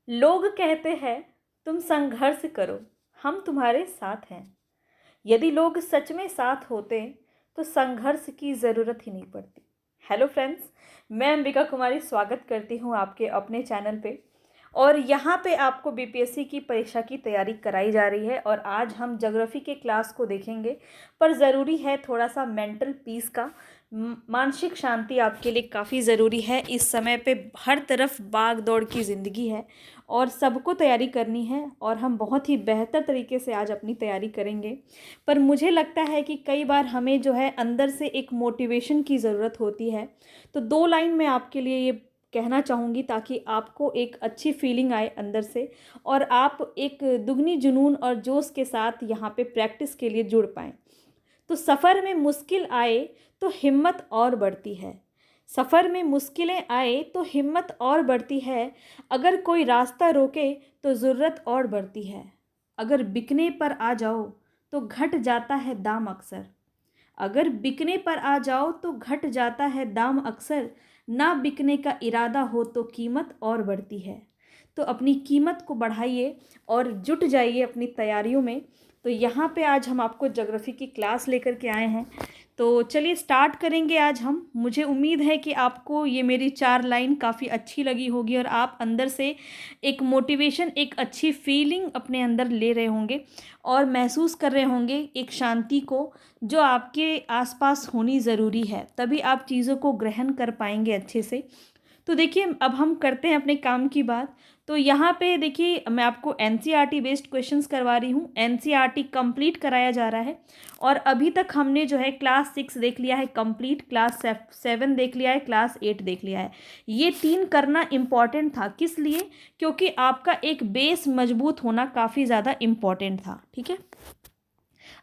लोग कहते हैं तुम संघर्ष करो, हम तुम्हारे साथ हैं। यदि लोग सच में साथ होते तो संघर्ष की ज़रूरत ही नहीं पड़ती। हेलो फ्रेंड्स, मैं अंबिका कुमारी स्वागत करती हूँ आपके अपने चैनल पे। और यहाँ पे आपको बीपीएससी की परीक्षा की तैयारी कराई जा रही है और आज हम ज्योग्राफी के क्लास को देखेंगे। पर ज़रूरी है थोड़ा सा मेंटल पीस का, मानसिक शांति आपके लिए काफ़ी ज़रूरी है। इस समय पे हर तरफ भाग दौड़ की ज़िंदगी है और सबको तैयारी करनी है और हम बहुत ही बेहतर तरीके से आज अपनी तैयारी करेंगे। पर मुझे लगता है कि कई बार हमें जो है अंदर से एक मोटिवेशन की ज़रूरत होती है। तो 2 लाइन मैं आपके लिए ये कहना चाहूँगी ताकि आपको एक अच्छी फीलिंग आए अंदर से और आप एक दुगनी जुनून और जोश के साथ यहाँ पे प्रैक्टिस के लिए जुड़ पाएँ। तो सफ़र में मुश्किल आए तो हिम्मत और बढ़ती है। सफ़र में मुश्किलें आए तो हिम्मत और बढ़ती है। अगर कोई रास्ता रोके तो ज़रूरत और बढ़ती है। अगर बिकने पर आ जाओ तो घट जाता है दाम अक्सर। अगर बिकने पर आ जाओ तो घट जाता है दाम अक्सर। ना बिकने का इरादा हो तो कीमत और बढ़ती है। तो अपनी कीमत को बढ़ाइए और जुट जाइए अपनी तैयारियों में। तो यहाँ पे आज हम आपको ज्योग्राफी की क्लास लेकर के आए हैं। तो चलिए स्टार्ट करेंगे आज हम। मुझे उम्मीद है कि आपको ये मेरी 4 लाइन काफ़ी अच्छी लगी होगी और आप अंदर से एक मोटिवेशन, एक अच्छी फीलिंग अपने अंदर ले रहे होंगे और महसूस कर रहे होंगे एक शांति को जो आपके आसपास होनी ज़रूरी है। तभी आप चीज़ों को ग्रहण कर पाएंगे अच्छे से। तो देखिए, अब हम करते हैं अपने काम की बात। तो यहाँ पे देखिए, मैं आपको एनसीईआरटी बेस्ड क्वेश्चंस करवा रही हूँ। एनसीईआरटी कंप्लीट कराया जा रहा है और अभी तक हमने जो है क्लास 6 देख लिया है कंप्लीट, क्लास 7 देख लिया है, क्लास 8 देख लिया है। ये 3 करना इम्पॉर्टेंट था। किस लिए? क्योंकि आपका एक बेस मजबूत होना काफ़ी ज़्यादा इम्पॉर्टेंट था। ठीक है,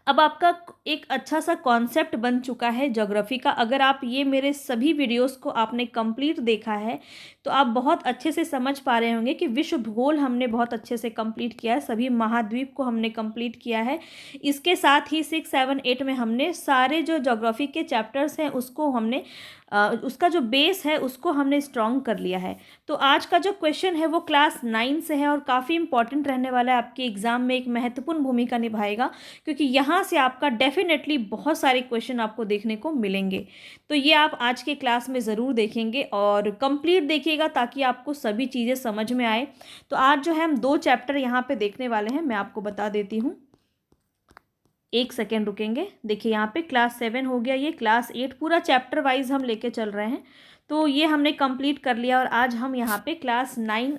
अब आपका एक अच्छा सा कॉन्सेप्ट बन चुका है ज्योग्राफी का। अगर आप ये मेरे सभी वीडियोस को आपने कंप्लीट देखा है तो आप बहुत अच्छे से समझ पा रहे होंगे कि विश्व भूगोल हमने बहुत अच्छे से कंप्लीट किया है, सभी महाद्वीप को हमने कंप्लीट किया है। इसके साथ ही 6, 7, 8 में हमने सारे जो ज्योग्राफी के चैप्टर्स हैं उसको हमने उसका जो बेस है उसको हमने स्ट्रॉन्ग कर लिया है। तो आज का जो क्वेश्चन है वो क्लास 9 से है और काफ़ी इंपॉर्टेंट रहने वाला है, आपके एग्ज़ाम में एक महत्वपूर्ण भूमिका निभाएगा क्योंकि यहाँ से आपका डेफिनेटली बहुत सारे क्वेश्चन आपको देखने को मिलेंगे। तो ये आप आज के क्लास में ज़रूर देखेंगे और कंप्लीट देखिएगा ताकि आपको सभी चीज़ें समझ में आए। तो आज जो है हम 2 चैप्टर यहाँ पे देखने वाले हैं, मैं आपको बता देती हूँ। 1 सेकेंड रुकेंगे। देखिए यहाँ पे क्लास 7 हो गया, ये क्लास 8 पूरा चैप्टर वाइज हम लेके चल रहे हैं। तो ये हमने कंप्लीट कर लिया और आज हम यहाँ पे क्लास 9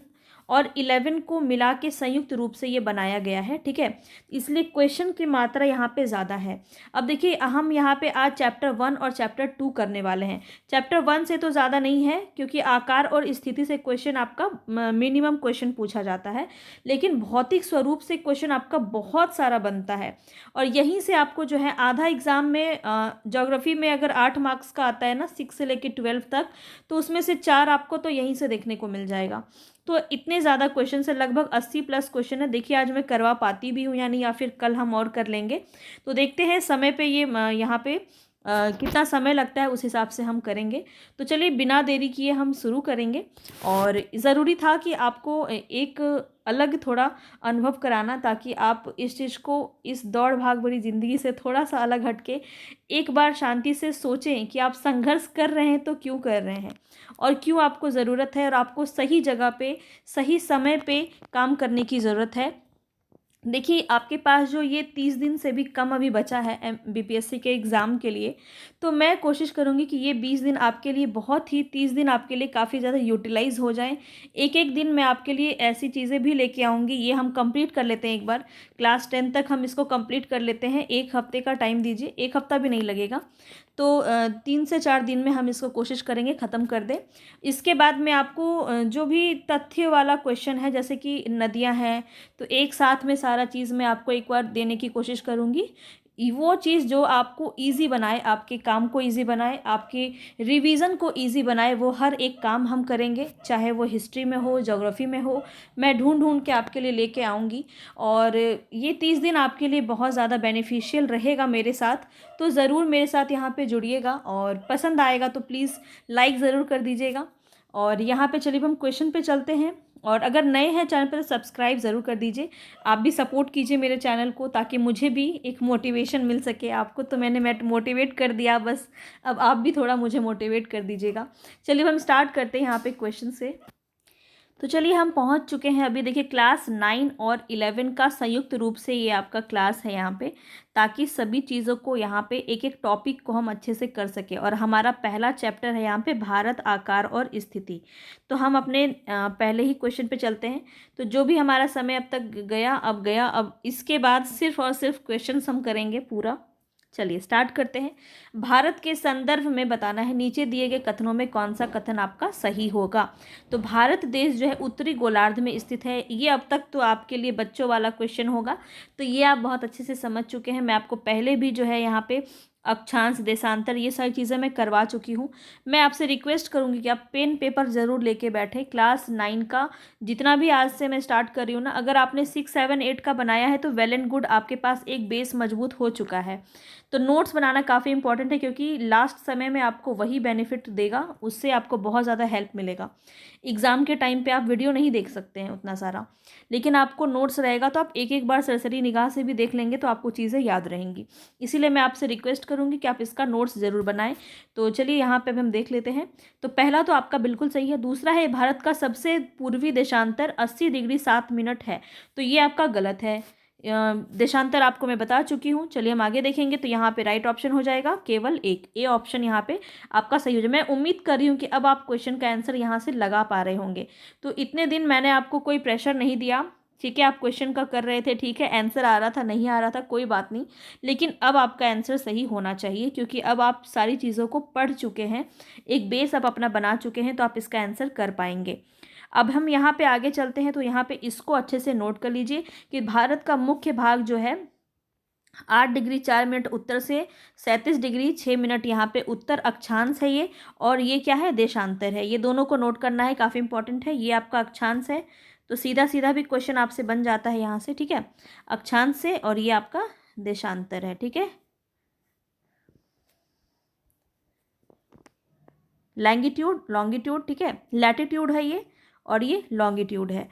और 11 को मिला के संयुक्त रूप से ये बनाया गया है। ठीक है, इसलिए क्वेश्चन की मात्रा यहाँ पे ज़्यादा है। अब देखिए, हम यहाँ पे आज चैप्टर 1 और चैप्टर 2 करने वाले हैं। चैप्टर 1 से तो ज़्यादा नहीं है क्योंकि आकार और स्थिति से क्वेश्चन आपका मिनिमम क्वेश्चन पूछा जाता है, लेकिन भौतिक स्वरूप से क्वेश्चन आपका बहुत सारा बनता है। और यहीं से आपको जो है आधा एग्ज़ाम में ज्योग्राफी में अगर 8 मार्क्स का आता है ना, 6 से लेकर 12 तक, तो उसमें से 4 आपको तो यहीं से देखने को मिल जाएगा। तो इतने ज़्यादा क्वेश्चन है, लगभग 80 प्लस क्वेश्चन है। देखिए आज मैं करवा पाती भी हूँ या नहीं, या फिर कल हम और कर लेंगे। तो देखते हैं समय पे ये यहाँ पे कितना समय लगता है, उस हिसाब से हम करेंगे। तो चलिए बिना देरी किए हम शुरू करेंगे। और ज़रूरी था कि आपको एक अलग थोड़ा अनुभव कराना ताकि आप इस चीज़ को, इस दौड़ भाग भरी ज़िंदगी से थोड़ा सा अलग हटके एक बार शांति से सोचें कि आप संघर्ष कर रहे हैं तो क्यों कर रहे हैं और क्यों आपको ज़रूरत है और आपको सही जगह पे सही समय पे काम करने की ज़रूरत है। देखिए आपके पास जो ये 30 दिन से भी कम अभी बचा है बीपीएससी के एग्ज़ाम के लिए, तो मैं कोशिश करूँगी कि ये 20 दिन आपके लिए बहुत ही, 30 दिन आपके लिए काफ़ी ज़्यादा यूटिलाइज़ हो जाएं। एक एक दिन मैं आपके लिए ऐसी चीज़ें भी लेके आऊँगी। ये हम कंप्लीट कर लेते हैं एक बार, क्लास 10 तक हम इसको कंप्लीट कर लेते हैं। 1 हफ्ते का टाइम दीजिए, 1 हफ्ता भी नहीं लगेगा। तो 3 से 4 दिन में हम इसको कोशिश करेंगे ख़त्म कर दें। इसके बाद में आपको जो भी तथ्य वाला क्वेश्चन है, जैसे कि नदियाँ हैं, तो एक साथ में सारा चीज़ मैं आपको एक बार देने की कोशिश करूँगी। वो चीज़ जो आपको ईज़ी बनाए, आपके काम को ईज़ी बनाए, आपके रिवीजन को ईज़ी बनाए, वो हर एक काम हम करेंगे, चाहे वो हिस्ट्री में हो, ज्योग्राफी में हो। मैं ढूंढ ढूंढ के आपके लिए लेके आऊँगी और ये 30 दिन आपके लिए बहुत ज़्यादा बेनिफिशियल रहेगा मेरे साथ। तो ज़रूर मेरे साथ यहाँ पे जुड़िएगा और पसंद आएगा तो प्लीज़ लाइक ज़रूर कर दीजिएगा। और यहाँ पे चलिए हम क्वेश्चन पे चलते हैं। और अगर नए हैं चैनल पर तो सब्सक्राइब ज़रूर कर दीजिए। आप भी सपोर्ट कीजिए मेरे चैनल को, ताकि मुझे भी एक मोटिवेशन मिल सके। आपको तो मैंने मोटिवेट कर दिया, बस अब आप भी थोड़ा मुझे मोटिवेट कर दीजिएगा। चलिए हम स्टार्ट करते हैं यहाँ पे क्वेश्चन से। तो चलिए हम पहुंच चुके हैं अभी। देखिए क्लास 9 और 11 का संयुक्त रूप से ये आपका क्लास है यहाँ पे, ताकि सभी चीज़ों को यहाँ पे एक एक टॉपिक को हम अच्छे से कर सकें। और हमारा पहला चैप्टर है यहाँ पे भारत, आकार और स्थिति। तो हम अपने पहले ही क्वेश्चन पे चलते हैं। तो जो भी हमारा समय अब तक गया, अब इसके बाद सिर्फ और सिर्फ क्वेश्चन हम करेंगे पूरा। चलिए स्टार्ट करते हैं। भारत के संदर्भ में बताना है नीचे दिए गए कथनों में कौन सा कथन आपका सही होगा। तो भारत देश जो है उत्तरी गोलार्ध में स्थित है। ये अब तक तो आपके लिए बच्चों वाला क्वेश्चन होगा, तो ये आप बहुत अच्छे से समझ चुके हैं। मैं आपको पहले भी जो है यहाँ पे अक्षांश, देशांतर, ये सारी चीज़ें मैं करवा चुकी हूँ। मैं आपसे रिक्वेस्ट करूँगी कि आप पेन पेपर ज़रूर लेके बैठें। क्लास 9 का जितना भी आज से मैं स्टार्ट कर रही हूँ ना, अगर आपने 6, 7, 8 का बनाया है तो वेल एंड गुड, आपके पास एक बेस मजबूत हो चुका है। तो नोट्स बनाना काफ़ी इंपॉर्टेंट है, क्योंकि लास्ट समय में आपको वही बेनिफिट देगा, उससे आपको बहुत ज़्यादा हेल्प मिलेगा। एग्ज़ाम के टाइम पे आप वीडियो नहीं देख सकते हैं उतना सारा, लेकिन आपको नोट्स रहेगा तो आप एक एक बार सरसरी निगाह से भी देख लेंगे तो आपको चीज़ें याद रहेंगी। इसीलिए मैं आपसे रिक्वेस्ट करूँगी कि आप इसका नोट्स ज़रूर बनाएं। तो चलिए यहाँ पे हम देख लेते हैं। तो पहला तो आपका बिल्कुल सही है। दूसरा है भारत का सबसे पूर्वी देशांतर 80 डिग्री 7 मिनट है। तो ये आपका गलत है। देशांतर आपको मैं बता चुकी हूँ। चलिए हम आगे देखेंगे। तो यहाँ पे राइट ऑप्शन हो जाएगा केवल एक, ए ऑप्शन यहाँ पे आपका सही हो जाए। मैं उम्मीद कर रही हूँ कि अब आप क्वेश्चन का आंसर यहाँ से लगा पा रहे होंगे। तो इतने दिन मैंने आपको कोई प्रेशर नहीं दिया, ठीक है। आप क्वेश्चन का कर रहे थे, ठीक है, आंसर आ रहा था, नहीं आ रहा था, कोई बात नहीं, लेकिन अब आपका आंसर सही होना चाहिए, क्योंकि अब आप सारी चीज़ों को पढ़ चुके हैं, एक बेस आप अपना बना चुके हैं, तो आप इसका आंसर कर पाएंगे। अब हम यहाँ पे आगे चलते हैं। तो यहाँ पे इसको अच्छे से नोट कर लीजिए कि भारत का मुख्य भाग जो है 8 डिग्री 4 मिनट उत्तर से 37 डिग्री 6 मिनट यहाँ पे उत्तर अक्षांश है ये, और ये क्या है, देशांतर है। ये दोनों को नोट करना है, काफ़ी इंपॉर्टेंट है। ये आपका अक्षांश है, तो सीधा सीधा भी क्वेश्चन आपसे बन जाता है यहाँ से, ठीक है, अक्षांश से, और ये आपका देशांतर है, ठीक है। लैंगिट्यूड, लॉन्गिट्यूड, ठीक है, लैटिट्यूड है ये, और ये लॉन्गिट्यूड है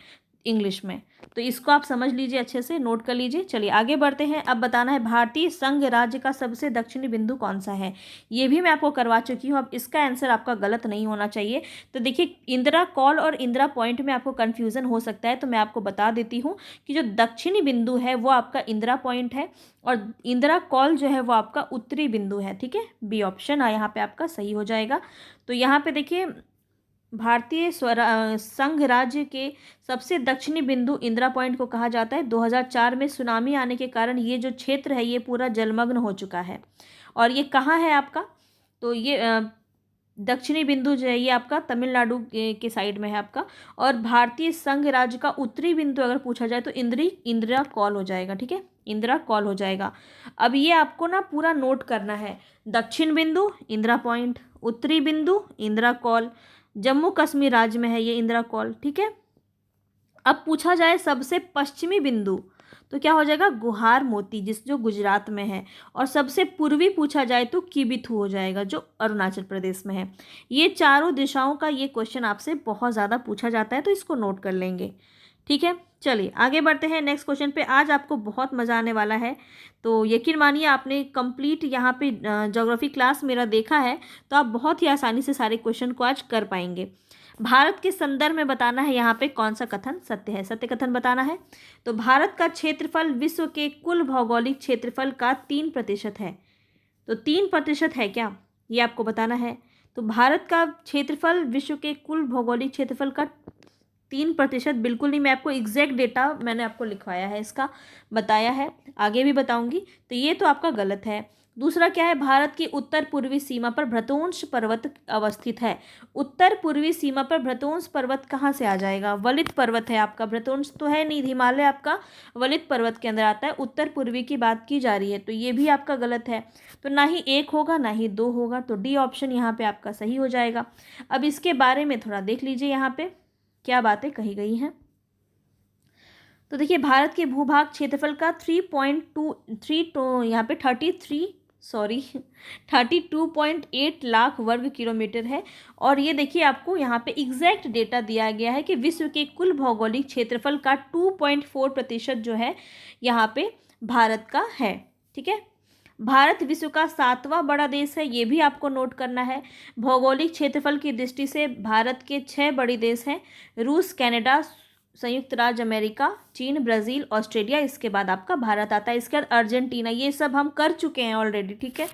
इंग्लिश में। तो इसको आप समझ लीजिए, अच्छे से नोट कर लीजिए। चलिए आगे बढ़ते हैं। अब बताना है भारतीय संघ राज्य का सबसे दक्षिणी बिंदु कौन सा है। ये भी मैं आपको करवा चुकी हूँ। अब इसका आंसर आपका गलत नहीं होना चाहिए। तो देखिए इंदिरा कॉल और इंदिरा पॉइंट में आपको कन्फ्यूज़न हो सकता है, तो मैं आपको बता देती हूँ कि जो दक्षिणी बिंदु है वो आपका इंदिरा पॉइंट है, और इंदिरा कॉल जो है वो आपका उत्तरी बिंदु है, ठीक है। बी ऑप्शन यहाँ पे आपका सही हो जाएगा। तो यहाँ पे देखिए भारतीय संघ राज्य के सबसे दक्षिणी बिंदु इंदिरा पॉइंट को कहा जाता है। 2004 में सुनामी आने के कारण ये जो क्षेत्र है ये पूरा जलमग्न हो चुका है। और ये कहाँ है आपका, तो ये दक्षिणी बिंदु जो है ये आपका तमिलनाडु के साइड में है आपका। और भारतीय संघ राज्य का उत्तरी बिंदु अगर पूछा जाए तो इंदिरा कॉल हो जाएगा, ठीक है, इंदिरा कॉल हो जाएगा। अब ये आपको ना पूरा नोट करना है। दक्षिण बिंदु इंदिरा पॉइंट, उत्तरी बिंदु इंदिरा कॉल, जम्मू कश्मीर राज्य में है ये इंदिरा कॉल, ठीक है। अब पूछा जाए सबसे पश्चिमी बिंदु, तो क्या हो जाएगा, गुहार मोती, जो गुजरात में है। और सबसे पूर्वी पूछा जाए तो किबिथु हो जाएगा, जो अरुणाचल प्रदेश में है। ये चारों दिशाओं का ये क्वेश्चन आपसे बहुत ज़्यादा पूछा जाता है, तो इसको नोट कर लेंगे, ठीक है। चलिए आगे बढ़ते हैं नेक्स्ट क्वेश्चन पे। आज आपको बहुत मज़ा आने वाला है। तो यकीन मानिए आपने कंप्लीट यहाँ पे ज्योग्राफी क्लास मेरा देखा है, तो आप बहुत ही आसानी से सारे क्वेश्चन को आज कर पाएंगे। भारत के संदर्भ में बताना है यहाँ पे कौन सा कथन सत्य है, सत्य कथन बताना है। तो भारत का क्षेत्रफल विश्व के कुल भौगोलिक क्षेत्रफल का 3% है। तो 3% है क्या, ये आपको बताना है। तो भारत का क्षेत्रफल विश्व के कुल भौगोलिक क्षेत्रफल का 3%, बिल्कुल नहीं, मैं आपको एग्जैक्ट डेटा मैंने आपको लिखवाया है, इसका बताया है, आगे भी बताऊंगी। तो ये तो आपका गलत है। दूसरा क्या है, भारत की उत्तर पूर्वी सीमा पर भ्रतोंश पर्वत अवस्थित है। उत्तर पूर्वी सीमा पर भ्रतोंश पर्वत कहाँ से आ जाएगा, वलित पर्वत है आपका, भ्रतोंश तो है नहीं, हिमालय आपका वलित पर्वत के अंदर आता है। उत्तर पूर्वी की बात की जा रही है, तो ये भी आपका गलत है। तो ना ही 1 होगा ना ही 2 होगा, तो डी ऑप्शन यहाँ पे आपका सही हो जाएगा। अब इसके बारे में थोड़ा देख लीजिए यहाँ पे क्या बातें कही गई हैं। तो देखिए भारत के भूभाग क्षेत्रफल का 3.23 तो यहाँ पे 33 सॉरी 32.8 लाख वर्ग किलोमीटर है। और ये देखिए आपको यहाँ पे एग्जैक्ट डेटा दिया गया है कि विश्व के कुल भौगोलिक क्षेत्रफल का 2.4% जो है यहाँ पे भारत का है। ठीक है, भारत विश्व का 7वां बड़ा देश है, ये भी आपको नोट करना है। भौगोलिक क्षेत्रफल की दृष्टि से भारत के 6 बड़े देश हैं, रूस, कनाडा, संयुक्त राज्य अमेरिका, चीन, ब्राज़ील, ऑस्ट्रेलिया, इसके बाद आपका भारत आता है। इसके बाद अर्जेंटीना, ये सब हम कर चुके हैं ऑलरेडी। ठीक है,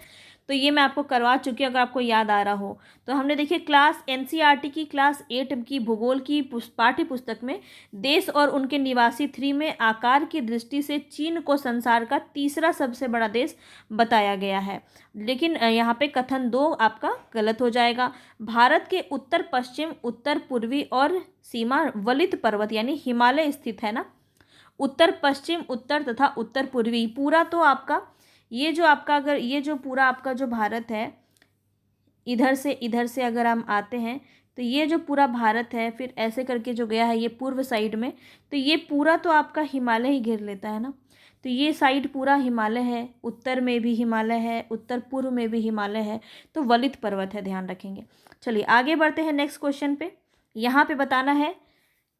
तो ये मैं आपको करवा चुकी हूँ, अगर आपको याद आ रहा हो तो। हमने देखिए क्लास एनसीईआरटी की क्लास 8 की भूगोल की पाठ्य पुस्तक में देश और उनके निवासी 3 में आकार की दृष्टि से चीन को संसार का तीसरा सबसे बड़ा देश बताया गया है, लेकिन यहाँ पे कथन 2 आपका गलत हो जाएगा। भारत के उत्तर पश्चिम, उत्तर पूर्वी और सीमा वलित पर्वत यानी हिमालय स्थित है ना। उत्तर पश्चिम, उत्तर तथा उत्तर पूर्वी पूरा तो आपका ये जो आपका अगर ये जो पूरा आपका जो भारत है, इधर से अगर हम आते हैं तो ये जो पूरा भारत है, फिर ऐसे करके जो गया है ये पूर्व साइड में, तो ये पूरा तो आपका हिमालय ही घेर लेता है ना। तो ये साइड पूरा हिमालय है, उत्तर में भी हिमालय है, उत्तर पूर्व में भी हिमालय है, तो वलित पर्वत है, ध्यान रखेंगे। चलिए आगे बढ़ते हैं नेक्स्ट क्वेश्चन पे। यहाँ पे बताना है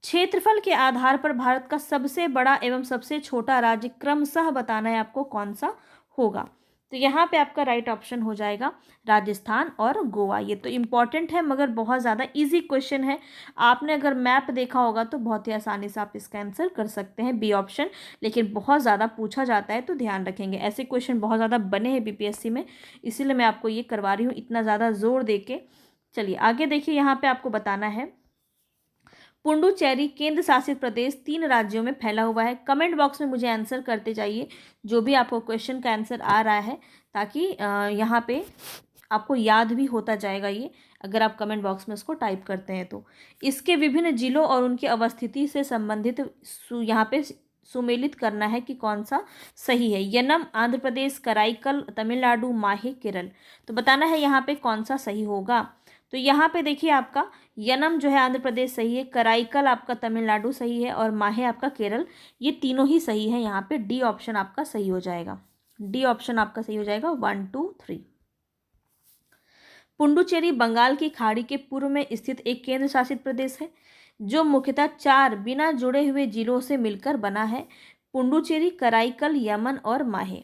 क्षेत्रफल के आधार पर भारत का सबसे बड़ा एवं सबसे छोटा राज्य क्रमशः बताना है आपको कौन सा होगा। तो यहाँ पे आपका राइट ऑप्शन हो जाएगा राजस्थान और गोवा। ये तो इम्पॉर्टेंट है मगर बहुत ज़्यादा इजी क्वेश्चन है। आपने अगर मैप देखा होगा तो बहुत ही आसानी से आप इसका आंसर कर सकते हैं, बी ऑप्शन। लेकिन बहुत ज़्यादा पूछा जाता है तो ध्यान रखेंगे, ऐसे क्वेश्चन बहुत ज़्यादा बने हैं बीपीएससी में, इसीलिए मैं आपको ये करवा रही हूँ इतना ज़्यादा जोर दे के। चलिए आगे देखिए, यहाँ पर आपको बताना है पुडुचेरी केंद्र शासित प्रदेश 3 राज्यों में फैला हुआ है। कमेंट बॉक्स में मुझे आंसर करते जाइए जो भी आपको क्वेश्चन का आंसर आ रहा है, ताकि यहाँ पे आपको याद भी होता जाएगा ये, अगर आप कमेंट बॉक्स में इसको टाइप करते हैं तो। इसके विभिन्न जिलों और उनकी अवस्थिति से संबंधित यहाँ पे सुमेलित करना है कि कौन सा सही है। यनम आंध्र प्रदेश, कराईकल तमिलनाडु, माहे केरल। तो बताना है यहाँ पे कौन सा सही होगा। तो यहाँ पे देखिए आपका यनम जो है आंध्र प्रदेश सही है, कराईकल आपका तमिलनाडु सही है, और माहे आपका केरल, ये तीनों ही सही है। यहाँ पे डी ऑप्शन आपका सही हो जाएगा, डी ऑप्शन आपका सही हो जाएगा 1, 2, 3। पुडुचेरी बंगाल की खाड़ी के पूर्व में स्थित एक केंद्र शासित प्रदेश है जो मुख्यतः 4 बिना जुड़े हुए जिलों से मिलकर बना है, पुडुचेरी, कराईकल, यमन और माहे।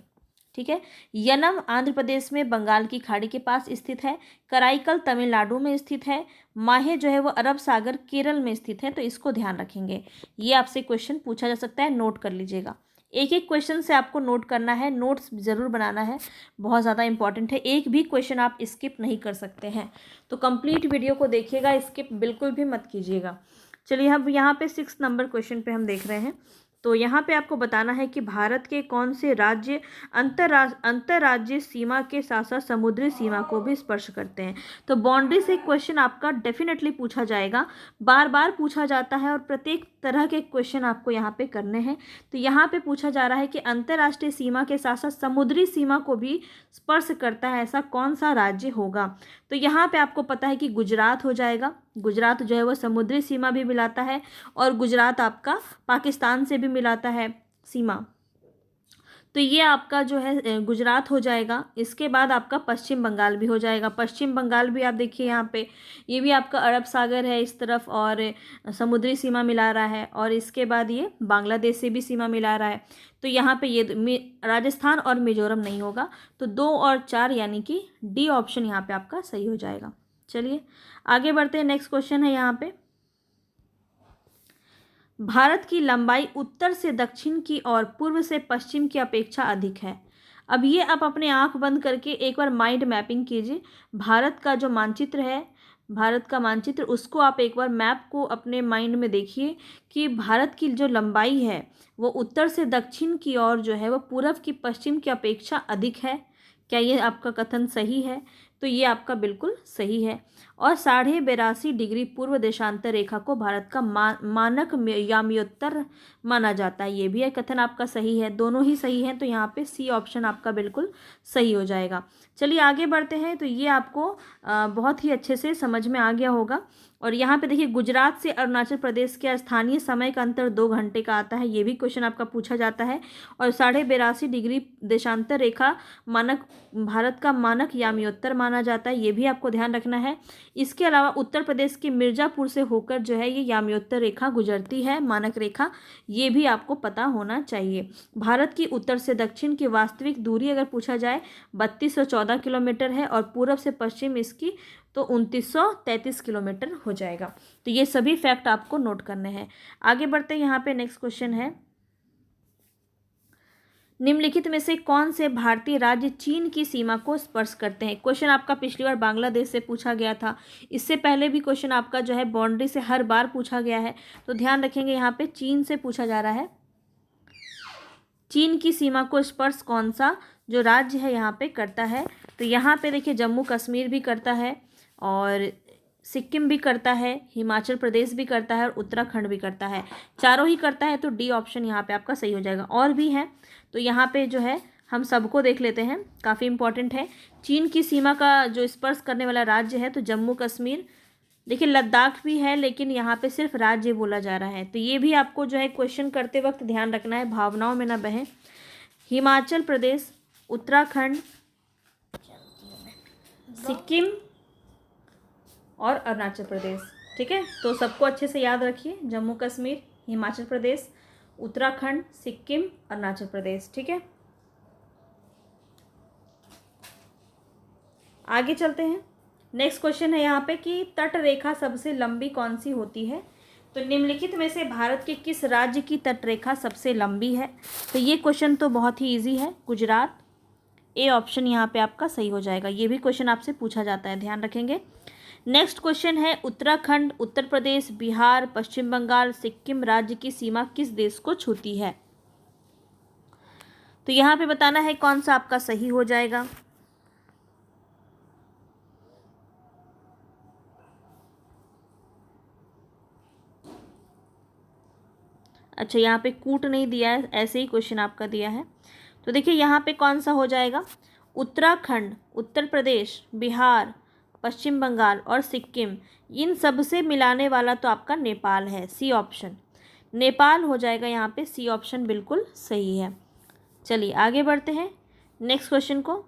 ठीक है, यनम आंध्र प्रदेश में बंगाल की खाड़ी के पास स्थित है, कराईकल तमिलनाडु में स्थित है, माहे जो है वो अरब सागर केरल में स्थित है। तो इसको ध्यान रखेंगे, ये आपसे क्वेश्चन पूछा जा सकता है, नोट कर लीजिएगा। एक एक क्वेश्चन से आपको नोट करना है, नोट्स ज़रूर बनाना है, बहुत ज़्यादा इंपॉर्टेंट है। एक भी क्वेश्चन आप स्किप नहीं कर सकते हैं, तो कंप्लीट वीडियो को देखिएगा, स्किप बिल्कुल भी मत कीजिएगा। चलिए अब यहाँ पे 6 नंबर क्वेश्चन पे हम देख रहे हैं। तो यहाँ पे आपको बताना है कि भारत के कौन से राज्य अंतर्राज्यीय सीमा के साथ साथ समुद्री सीमा को भी स्पर्श करते हैं। तो बाउंड्री से क्वेश्चन आपका डेफिनेटली पूछा जाएगा, बार बार पूछा जाता है, और प्रत्येक तरह के क्वेश्चन आपको यहाँ पे करने हैं। तो यहाँ पे पूछा जा रहा है कि अंतर्राष्ट्रीय सीमा के साथ साथ समुद्री सीमा को भी स्पर्श करता है, ऐसा कौन सा राज्य होगा। तो यहाँ पे आपको पता है कि गुजरात हो जाएगा। गुजरात जो है वो समुद्री सीमा भी मिलाता है, और गुजरात आपका पाकिस्तान से भी मिलाता है सीमा। तो ये आपका जो है गुजरात हो जाएगा। इसके बाद आपका पश्चिम बंगाल भी हो जाएगा। पश्चिम बंगाल भी आप देखिए यहाँ पे, ये भी आपका अरब सागर है इस तरफ, और समुद्री सीमा मिला रहा है, और इसके बाद ये बांग्लादेश से भी सीमा मिला रहा है। तो यहाँ पे ये राजस्थान और मिजोरम नहीं होगा। तो 2 और 4 यानी कि डी ऑप्शन यहाँ पे आपका सही हो जाएगा। चलिए आगे बढ़ते हैं, नेक्स्ट क्वेश्चन है यहाँ पे, भारत की लंबाई उत्तर से दक्षिण की और पूर्व से पश्चिम की अपेक्षा अधिक है। अब ये आप अपने आंख बंद करके एक बार माइंड मैपिंग कीजिए। भारत का जो मानचित्र है, भारत का मानचित्र, उसको आप एक बार मैप को अपने माइंड में देखिए कि भारत की जो लंबाई है वो उत्तर से दक्षिण की ओर जो है वो पूर्व की पश्चिम की अपेक्षा अधिक है। क्या ये आपका कथन सही है? तो ये आपका बिल्कुल सही है। और 82.5 डिग्री पूर्व देशांतर रेखा को भारत का मानक याम्योत्तर माना जाता है। ये भी एक कथन आपका सही है, दोनों ही सही हैं, तो यहाँ पे सी ऑप्शन आपका बिल्कुल सही हो जाएगा। चलिए आगे बढ़ते हैं। तो ये आपको बहुत ही अच्छे से समझ में आ गया होगा। और यहाँ पे देखिए, गुजरात से अरुणाचल प्रदेश के स्थानीय समय का अंतर 2 घंटे का आता है, ये भी क्वेश्चन आपका पूछा जाता है। और 82.5 डिग्री देशांतर रेखा मानक भारत का मानक याम्योत्तर माना जाता है, ये भी आपको ध्यान रखना है। इसके अलावा उत्तर प्रदेश के मिर्ज़ापुर से होकर जो है ये याम्योत्तर रेखा गुजरती है, मानक रेखा, ये भी आपको पता होना चाहिए। भारत की उत्तर से दक्षिण की वास्तविक दूरी अगर पूछा जाए 3214 किलोमीटर है, और पूर्व से पश्चिम इसकी तो 2933 किलोमीटर हो जाएगा। तो ये सभी फैक्ट आपको नोट करने हैं। आगे बढ़ते हैं। यहाँ पे नेक्स्ट क्वेश्चन है, निम्नलिखित में से कौन से भारतीय राज्य चीन की सीमा को स्पर्श करते हैं। क्वेश्चन आपका पिछली बार बांग्लादेश से पूछा गया था, इससे पहले भी क्वेश्चन आपका जो है बाउंड्री से हर बार पूछा गया है, तो ध्यान रखेंगे यहाँ पे चीन से पूछा जा रहा है। चीन की सीमा को स्पर्श कौन सा जो राज्य है यहाँ पे करता है, तो यहाँ पे देखिए जम्मू कश्मीर भी करता है, और सिक्किम भी करता है, हिमाचल प्रदेश भी करता है, और उत्तराखंड भी करता है। चारों ही करता है, तो डी ऑप्शन यहाँ पे आपका सही हो जाएगा। और भी हैं, तो यहाँ पे जो है हम सबको देख लेते हैं, काफ़ी इंपॉर्टेंट है। चीन की सीमा का जो स्पर्श करने वाला राज्य है, तो जम्मू कश्मीर, देखिए लद्दाख भी है, लेकिन यहाँ पे सिर्फ राज्य बोला जा रहा है, तो ये भी आपको जो है क्वेश्चन करते वक्त ध्यान रखना है, भावनाओं में ना बहें। हिमाचल प्रदेश, उत्तराखंड, सिक्किम और अरुणाचल प्रदेश, ठीक है। तो सबको अच्छे से याद रखिए, जम्मू कश्मीर, हिमाचल प्रदेश, उत्तराखंड, सिक्किम, अरुणाचल प्रदेश, ठीक है। आगे चलते हैं। नेक्स्ट क्वेश्चन है यहाँ पे कि तट रेखा सबसे लंबी कौन सी होती है। तो निम्नलिखित में से भारत के किस राज्य की तट रेखा सबसे लंबी है। तो ये क्वेश्चन तो बहुत ही इजी है, गुजरात, ए ऑप्शन यहाँ पे आपका सही हो जाएगा। ये भी क्वेश्चन आपसे पूछा जाता है, ध्यान रखेंगे। नेक्स्ट क्वेश्चन है, उत्तराखंड, उत्तर प्रदेश, बिहार, पश्चिम बंगाल, सिक्किम राज्य की सीमा किस देश को छूती है। तो यहाँ पे बताना है कौन सा आपका सही हो जाएगा। अच्छा, यहाँ पे कूट नहीं दिया है, ऐसे ही क्वेश्चन आपका दिया है। तो देखिए यहाँ पे कौन सा हो जाएगा, उत्तराखंड, उत्तर प्रदेश, बिहार, पश्चिम बंगाल और सिक्किम, इन सब से मिलाने वाला तो आपका नेपाल है, सी ऑप्शन नेपाल हो जाएगा। यहाँ पे सी ऑप्शन बिल्कुल सही है। चलिए आगे बढ़ते हैं नेक्स्ट क्वेश्चन को।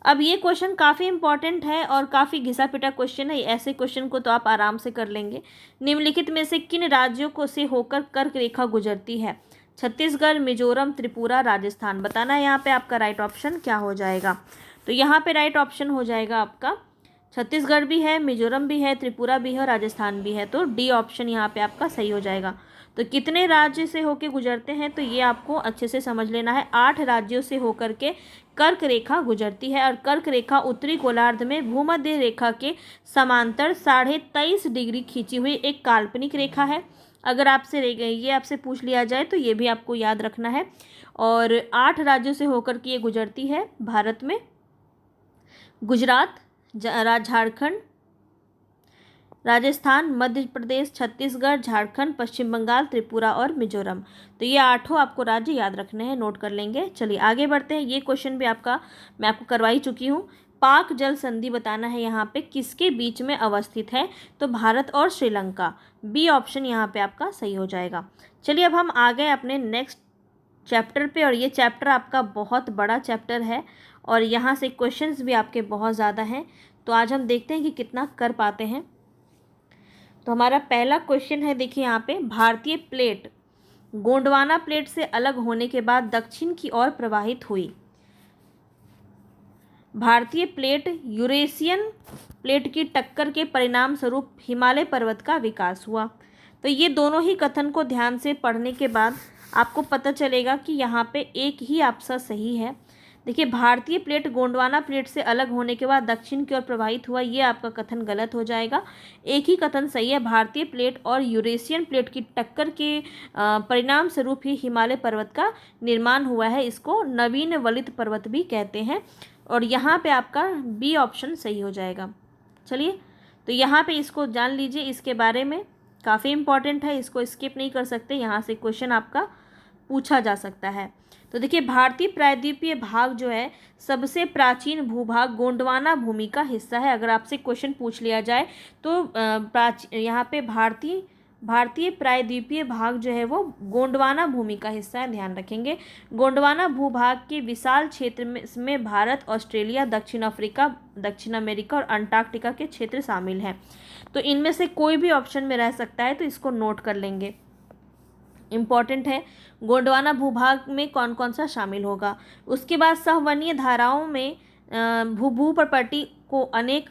अब ये क्वेश्चन काफ़ी इंपॉर्टेंट है और काफ़ी घिसा पिटा क्वेश्चन है, ऐसे क्वेश्चन को तो आप आराम से कर लेंगे। निम्नलिखित में से किन राज्यों को से होकर कर्क रेखा गुजरती है। छत्तीसगढ़, मिजोरम, त्रिपुरा, राजस्थान, बताना है यहाँ पे आपका राइट ऑप्शन क्या हो जाएगा। तो यहाँ पे राइट ऑप्शन हो जाएगा आपका छत्तीसगढ़ भी है, मिजोरम भी है, त्रिपुरा भी है और राजस्थान भी है, तो डी ऑप्शन यहाँ पे आपका सही हो जाएगा। तो कितने राज्य से होके गुजरते हैं, तो ये आपको अच्छे से समझ लेना है। 8 राज्यों से होकर के कर्क रेखा गुजरती है, और कर्क रेखा उत्तरी गोलार्ध में भूमध्य रेखा के समांतर 23.5 डिग्री खींची हुई एक काल्पनिक रेखा है। अगर आपसे ये आपसे पूछ लिया जाए तो ये भी आपको याद रखना है। और 8 राज्यों से होकर के ये गुजरती है भारत में, गुजरात, झारखंड, राजस्थान, मध्य प्रदेश, छत्तीसगढ़, झारखंड, पश्चिम बंगाल, त्रिपुरा और मिजोरम। तो ये 8 आपको राज्य याद रखने हैं, नोट कर लेंगे। चलिए आगे बढ़ते हैं। ये क्वेश्चन भी मैं आपको करवा ही चुकी हूँ। पाक जल संधि बताना है यहाँ पे किसके बीच में अवस्थित है, तो भारत और श्रीलंका, बी ऑप्शन यहाँ पे आपका सही हो जाएगा। चलिए अब हम आ गए अपने नेक्स्ट चैप्टर पे, और ये चैप्टर आपका बहुत बड़ा चैप्टर है और यहाँ से क्वेश्चंस भी आपके बहुत ज़्यादा हैं। तो आज हम देखते हैं कि कितना कर पाते हैं। तो हमारा पहला क्वेश्चन है, देखिए यहाँ पे, भारतीय प्लेट गोंडवाना प्लेट से अलग होने के बाद दक्षिण की ओर प्रवाहित हुई। भारतीय प्लेट यूरेशियन प्लेट की टक्कर के परिणाम स्वरूप हिमालय पर्वत का विकास हुआ। तो ये दोनों ही कथन को ध्यान से पढ़ने के बाद आपको पता चलेगा कि यहाँ पे एक ही आपसा सही है। देखिए, भारतीय प्लेट गोंडवाना प्लेट से अलग होने के बाद दक्षिण की ओर प्रवाहित हुआ, ये आपका कथन गलत हो जाएगा। एक ही कथन सही है, भारतीय प्लेट और यूरेशियन प्लेट की टक्कर के परिणाम स्वरूप ही हिमालय पर्वत का निर्माण हुआ है। इसको नवीन वलित पर्वत भी कहते हैं। और यहाँ पे आपका बी ऑप्शन सही हो जाएगा। चलिए, तो यहाँ पे इसको जान लीजिए, इसके बारे में काफ़ी इम्पॉर्टेंट है, इसको स्किप नहीं कर सकते, यहाँ से क्वेश्चन आपका पूछा जा सकता है। तो देखिए, भारतीय प्रायद्वीपीय भाग जो है सबसे प्राचीन भूभाग गोंडवाना भूमि का हिस्सा है। अगर आपसे क्वेश्चन पूछ लिया जाए तो यहाँ पे भारतीय प्रायद्वीपीय भाग जो है वो गोंडवाना भूमि का हिस्सा है, ध्यान रखेंगे। गोंडवाना भूभाग के विशाल क्षेत्र में भारत, ऑस्ट्रेलिया, दक्षिण अफ्रीका, दक्षिण अमेरिका और अंटार्कटिका के क्षेत्र शामिल हैं। तो इनमें से कोई भी ऑप्शन में रह सकता है, तो इसको नोट कर लेंगे, इम्पॉर्टेंट है। गोंडवाना भूभाग में कौन कौन सा शामिल होगा। उसके बाद सहवनीय धाराओं में भू प्रॉपर्टी को अनेक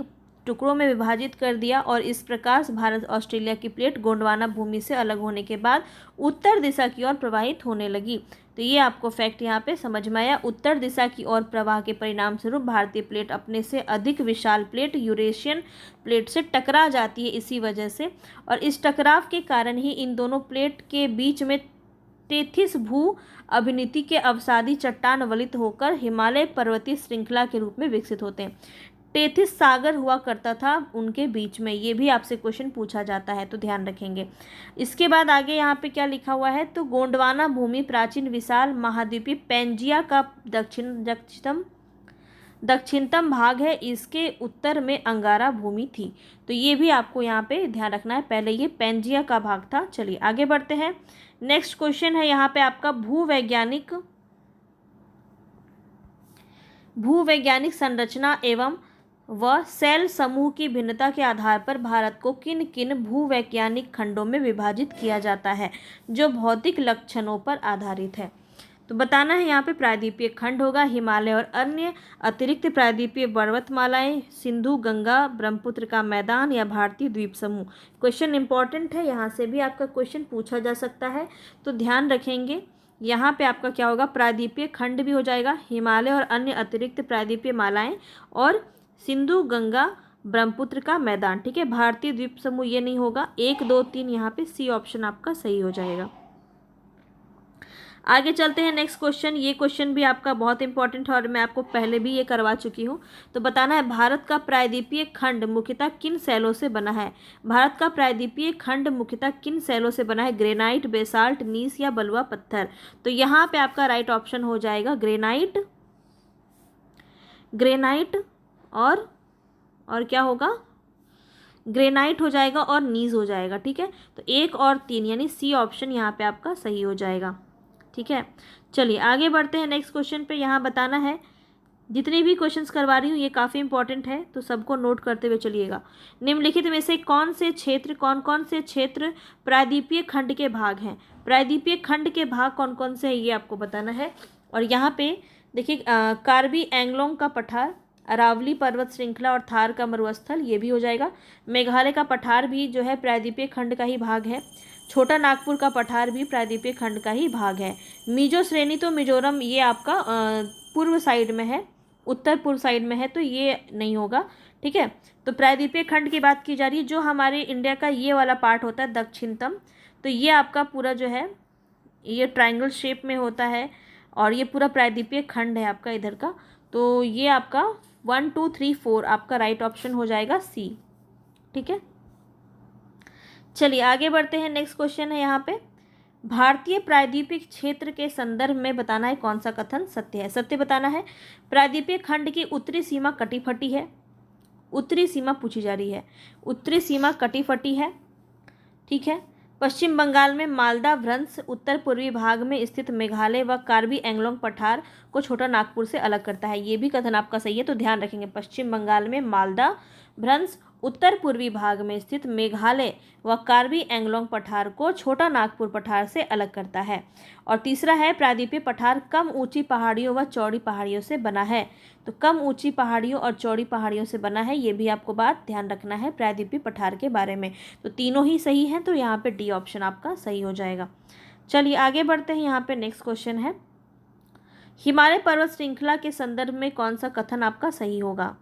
टुकड़ों में विभाजित कर दिया और इस प्रकार भारत ऑस्ट्रेलिया की प्लेट गोंडवाना भूमि से अलग होने के बाद उत्तर दिशा की ओर प्रवाहित होने लगी। तो ये आपको फैक्ट यहाँ पे समझ में आया। उत्तर दिशा की ओर प्रवाह के परिणाम स्वरूप भारतीय प्लेट अपने से अधिक विशाल प्लेट यूरेशियन प्लेट से टकरा जाती है इसी वजह से, और इस टकराव के कारण ही इन दोनों प्लेट के बीच में टेथिस भू अभिनीति के अवसादी चट्टान वलित होकर हिमालय पर्वतीय श्रृंखला के रूप में विकसित होते हैं। टेथिस सागर हुआ करता था उनके बीच में, ये भी आपसे क्वेश्चन पूछा जाता है, तो ध्यान रखेंगे। इसके बाद आगे यहाँ पे क्या लिखा हुआ है, तो गोंडवाना भूमि प्राचीन विशाल महाद्वीपीय पैंजिया का दक्षिणतम भाग है, इसके उत्तर में अंगारा भूमि थी। तो ये भी आपको यहाँ पे ध्यान रखना है, पहले ये पैंजिया का भाग था। चलिए आगे बढ़ते हैं। नेक्स्ट क्वेश्चन है यहाँ पे आपका भूवैज्ञानिक संरचना एवं सेल समूह की भिन्नता के आधार पर भारत को किन किन भूवैज्ञानिक खंडों में विभाजित किया जाता है जो भौतिक लक्षणों पर आधारित है। तो बताना है, यहाँ पे प्रायद्वीपीय खंड होगा, हिमालय और अन्य अतिरिक्त प्रायद्वीपीय पर्वतमालाएं, सिंधु, गंगा, ब्रह्मपुत्र का मैदान या भारतीय द्वीप समूह। क्वेश्चन इंपॉर्टेंट है, यहाँ से भी आपका क्वेश्चन पूछा जा सकता है, तो ध्यान रखेंगे। यहाँ पे आपका क्या होगा, प्रायद्वीपीय खंड भी हो जाएगा, हिमालय और अन्य अतिरिक्त प्रायद्वीपीय मालाएं, और सिंधु, गंगा, ब्रह्मपुत्र का मैदान। ठीक है, भारतीय द्वीप समूह ये नहीं होगा। 1, 2, 3 यहाँ पे सी ऑप्शन आपका सही हो जाएगा। आगे चलते हैं नेक्स्ट क्वेश्चन। ये क्वेश्चन भी आपका बहुत इंपॉर्टेंट है और मैं आपको पहले भी ये करवा चुकी हूँ। तो बताना है, भारत का प्रायद्वीपीय खंड मुख्यतः किन शैलों से बना है। भारत का प्रायद्वीपीय खंड मुख्यतः किन शैलों से बना है, ग्रेनाइट, बेसाल्ट, नीस या बलुआ पत्थर। तो यहाँ पे आपका राइट ऑप्शन हो जाएगा ग्रेनाइट और क्या होगा, ग्रेनाइट हो जाएगा और नीज हो जाएगा। ठीक है, तो 1 और 3 यानी सी ऑप्शन यहाँ पे आपका सही हो जाएगा। ठीक है, चलिए आगे बढ़ते हैं नेक्स्ट क्वेश्चन पे। यहाँ बताना है, जितने भी क्वेश्चंस करवा रही हूँ ये काफ़ी इंपॉर्टेंट है, तो सबको नोट करते हुए चलिएगा। निम्नलिखित में से कौन कौन से क्षेत्र प्रायद्वीपीय खंड के भाग हैं। प्रायद्वीपीय खंड के भाग कौन कौन से हैं ये आपको बताना है। और यहाँ पे देखिए, कार्बी एंग्लोंग का पठार, अरावली पर्वत श्रृंखला और थार का मरुस्थल, ये भी हो जाएगा। मेघालय का पठार भी जो है प्रायद्वीपीय खंड का ही भाग है। छोटा नागपुर का पठार भी प्रायद्वीपीय खंड का ही भाग है। मिजो श्रेणी, तो मिजोरम ये आपका पूर्व साइड में है, उत्तर पूर्व साइड में है, तो ये नहीं होगा। ठीक है, तो प्रायद्वीपीय खंड की बात की जा रही है, जो हमारे इंडिया का ये वाला पार्ट होता है दक्षिणतम, तो ये आपका पूरा जो है ये ट्रायंगल शेप में होता है और ये पूरा प्रायद्वीपीय खंड है आपका इधर का। तो ये आपका 1, 2, 3, 4 आपका राइट ऑप्शन हो जाएगा सी। ठीक है, चलिए आगे बढ़ते हैं। नेक्स्ट क्वेश्चन है यहाँ पे, भारतीय प्रायद्वीपीय क्षेत्र के संदर्भ में बताना है कौन सा कथन सत्य है। सत्य बताना है, प्रायद्वीपीय खंड की उत्तरी सीमा कटी फटी है। उत्तरी सीमा पूछी जा रही है, उत्तरी सीमा कटी फटी है। ठीक है, पश्चिम बंगाल में मालदा भ्रंश उत्तर पूर्वी भाग में स्थित मेघालय व कार्बी एंग्लोंग पठार को छोटा नागपुर से अलग करता है। ये भी कथन आपका सही है, तो ध्यान रखेंगे। पश्चिम बंगाल में मालदा भ्रंश उत्तर पूर्वी भाग में स्थित मेघालय व कार्बी एंग्लोंग पठार को छोटा नागपुर पठार से अलग करता है। और तीसरा है, प्रायद्वीपीय पठार कम ऊंची पहाड़ियों व चौड़ी पहाड़ियों से बना है। तो कम ऊंची पहाड़ियों और चौड़ी पहाड़ियों से बना है, ये भी आपको बात ध्यान रखना है प्रायद्वीपीय पठार के बारे में। तो तीनों ही सही हैं, तो यहाँ पे डी ऑप्शन आपका सही हो जाएगा। चलिए आगे बढ़ते हैं। यहाँ पे नेक्स्ट क्वेश्चन है, हिमालय पर्वत श्रृंखला के संदर्भ में कौन सा कथन आपका सही होगा।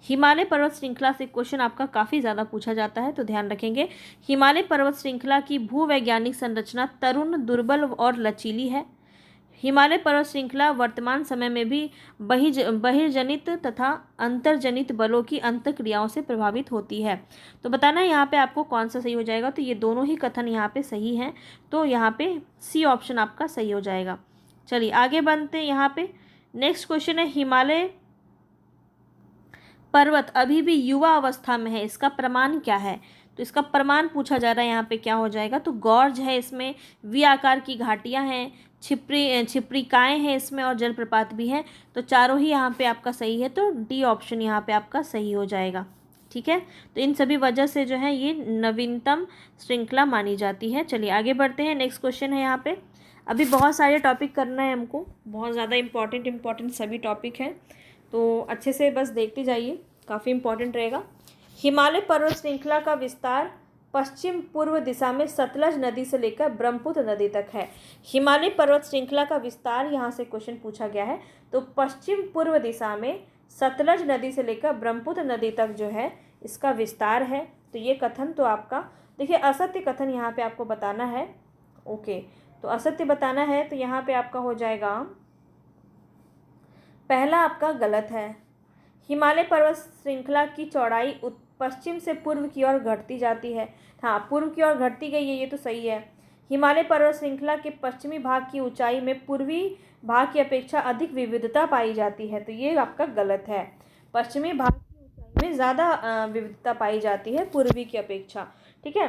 हिमालय पर्वत श्रृंखला से क्वेश्चन आपका काफ़ी ज़्यादा पूछा जाता है, तो ध्यान रखेंगे। हिमालय पर्वत श्रृंखला की भूवैज्ञानिक संरचना तरुण, दुर्बल और लचीली है। हिमालय पर्वत श्रृंखला वर्तमान समय में भी बहिर्जनित तथा अंतर्जनित बलों की अंतःक्रियाओं से प्रभावित होती है। तो बताना है यहाँ पे आपको कौन सा सही हो जाएगा। तो ये दोनों ही कथन यहाँ पे सही हैं, तो यहाँ पे सी ऑप्शन आपका सही हो जाएगा। चलिए आगे बढ़ते हैं। यहाँ पे नेक्स्ट क्वेश्चन है, हिमालय पर्वत अभी भी युवा अवस्था में है, इसका प्रमाण क्या है। तो इसका प्रमाण पूछा जा रहा है, यहाँ पे क्या हो जाएगा। तो गॉर्ज है, इसमें वी आकार की घाटियाँ हैं, छिप्रिकाएँ हैं इसमें, और जलप्रपात भी हैं। तो चारों ही यहाँ पे आपका सही है, तो डी ऑप्शन यहाँ पे आपका सही हो जाएगा। ठीक है, तो इन सभी वजह से जो है ये नवीनतम श्रृंखला मानी जाती है। चलिए आगे बढ़ते हैं। नेक्स्ट क्वेश्चन है यहाँ पे, अभी बहुत सारे टॉपिक करना है हमको, बहुत ज़्यादा इंपॉर्टेंट सभी टॉपिक हैं, तो अच्छे से बस देखते जाइए, काफ़ी इंपॉर्टेंट रहेगा। हिमालय पर्वत श्रृंखला का विस्तार पश्चिम पूर्व दिशा में सतलज नदी से लेकर ब्रह्मपुत्र नदी तक है। हिमालय पर्वत श्रृंखला का विस्तार यहाँ से क्वेश्चन पूछा गया है, तो पश्चिम पूर्व दिशा में सतलज नदी से लेकर ब्रह्मपुत्र नदी तक जो है इसका विस्तार है। तो ये कथन तो आपका देखिए असत्य कथन यहाँ पे आपको बताना है। ओके, तो असत्य बताना है, तो यहाँ पे आपका हो जाएगा पहला आपका गलत है। हिमालय पर्वत श्रृंखला की चौड़ाई पश्चिम से पूर्व की ओर घटती जाती है। हाँ, पूर्व की ओर घटती गई है, ये तो सही है। हिमालय पर्वत श्रृंखला के पश्चिमी भाग की ऊंचाई में पूर्वी भाग की अपेक्षा अधिक विविधता पाई जाती है, तो ये आपका गलत है। पश्चिमी भाग की ऊंचाई में ज़्यादा विविधता पाई जाती है पूर्वी की अपेक्षा। ठीक है,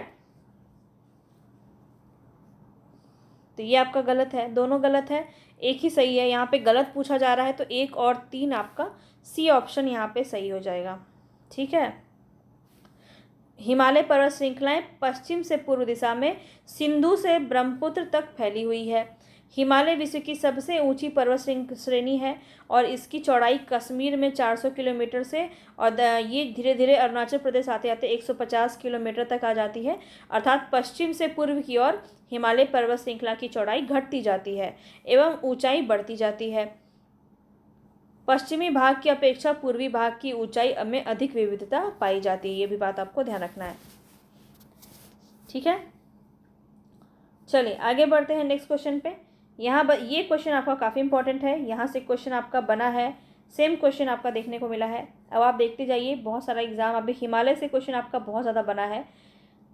तो ये आपका गलत है, दोनों गलत है, एक ही सही है। यहाँ पे गलत पूछा जा रहा है, तो 1 और 3 आपका सी ऑप्शन यहाँ पे सही हो जाएगा। ठीक है, हिमालय पर्वत श्रृंखलाएं पश्चिम से पूर्व दिशा में सिंधु से ब्रह्मपुत्र तक फैली हुई है। हिमालय विश्व की सबसे ऊंची पर्वत श्रेणी है और इसकी चौड़ाई कश्मीर में 400 किलोमीटर से और ये धीरे धीरे अरुणाचल प्रदेश आते आते 150 किलोमीटर तक आ जाती है। अर्थात पश्चिम से पूर्व की ओर हिमालय पर्वत श्रृंखला की चौड़ाई घटती जाती है एवं ऊंचाई बढ़ती जाती है। पश्चिमी भाग की अपेक्षा पूर्वी भाग की ऊंचाई में अधिक विविधता पाई जाती है, ये भी बात आपको ध्यान रखना है। ठीक है, चलिए आगे बढ़ते हैं नेक्स्ट क्वेश्चन पे। यहाँ ये क्वेश्चन आपका काफ़ी इंपॉर्टेंट है, यहाँ से क्वेश्चन आपका बना है, सेम क्वेश्चन आपका देखने को मिला है। अब आप देखते जाइए, बहुत सारा एग्जाम अभी हिमालय से क्वेश्चन आपका बहुत ज़्यादा बना है,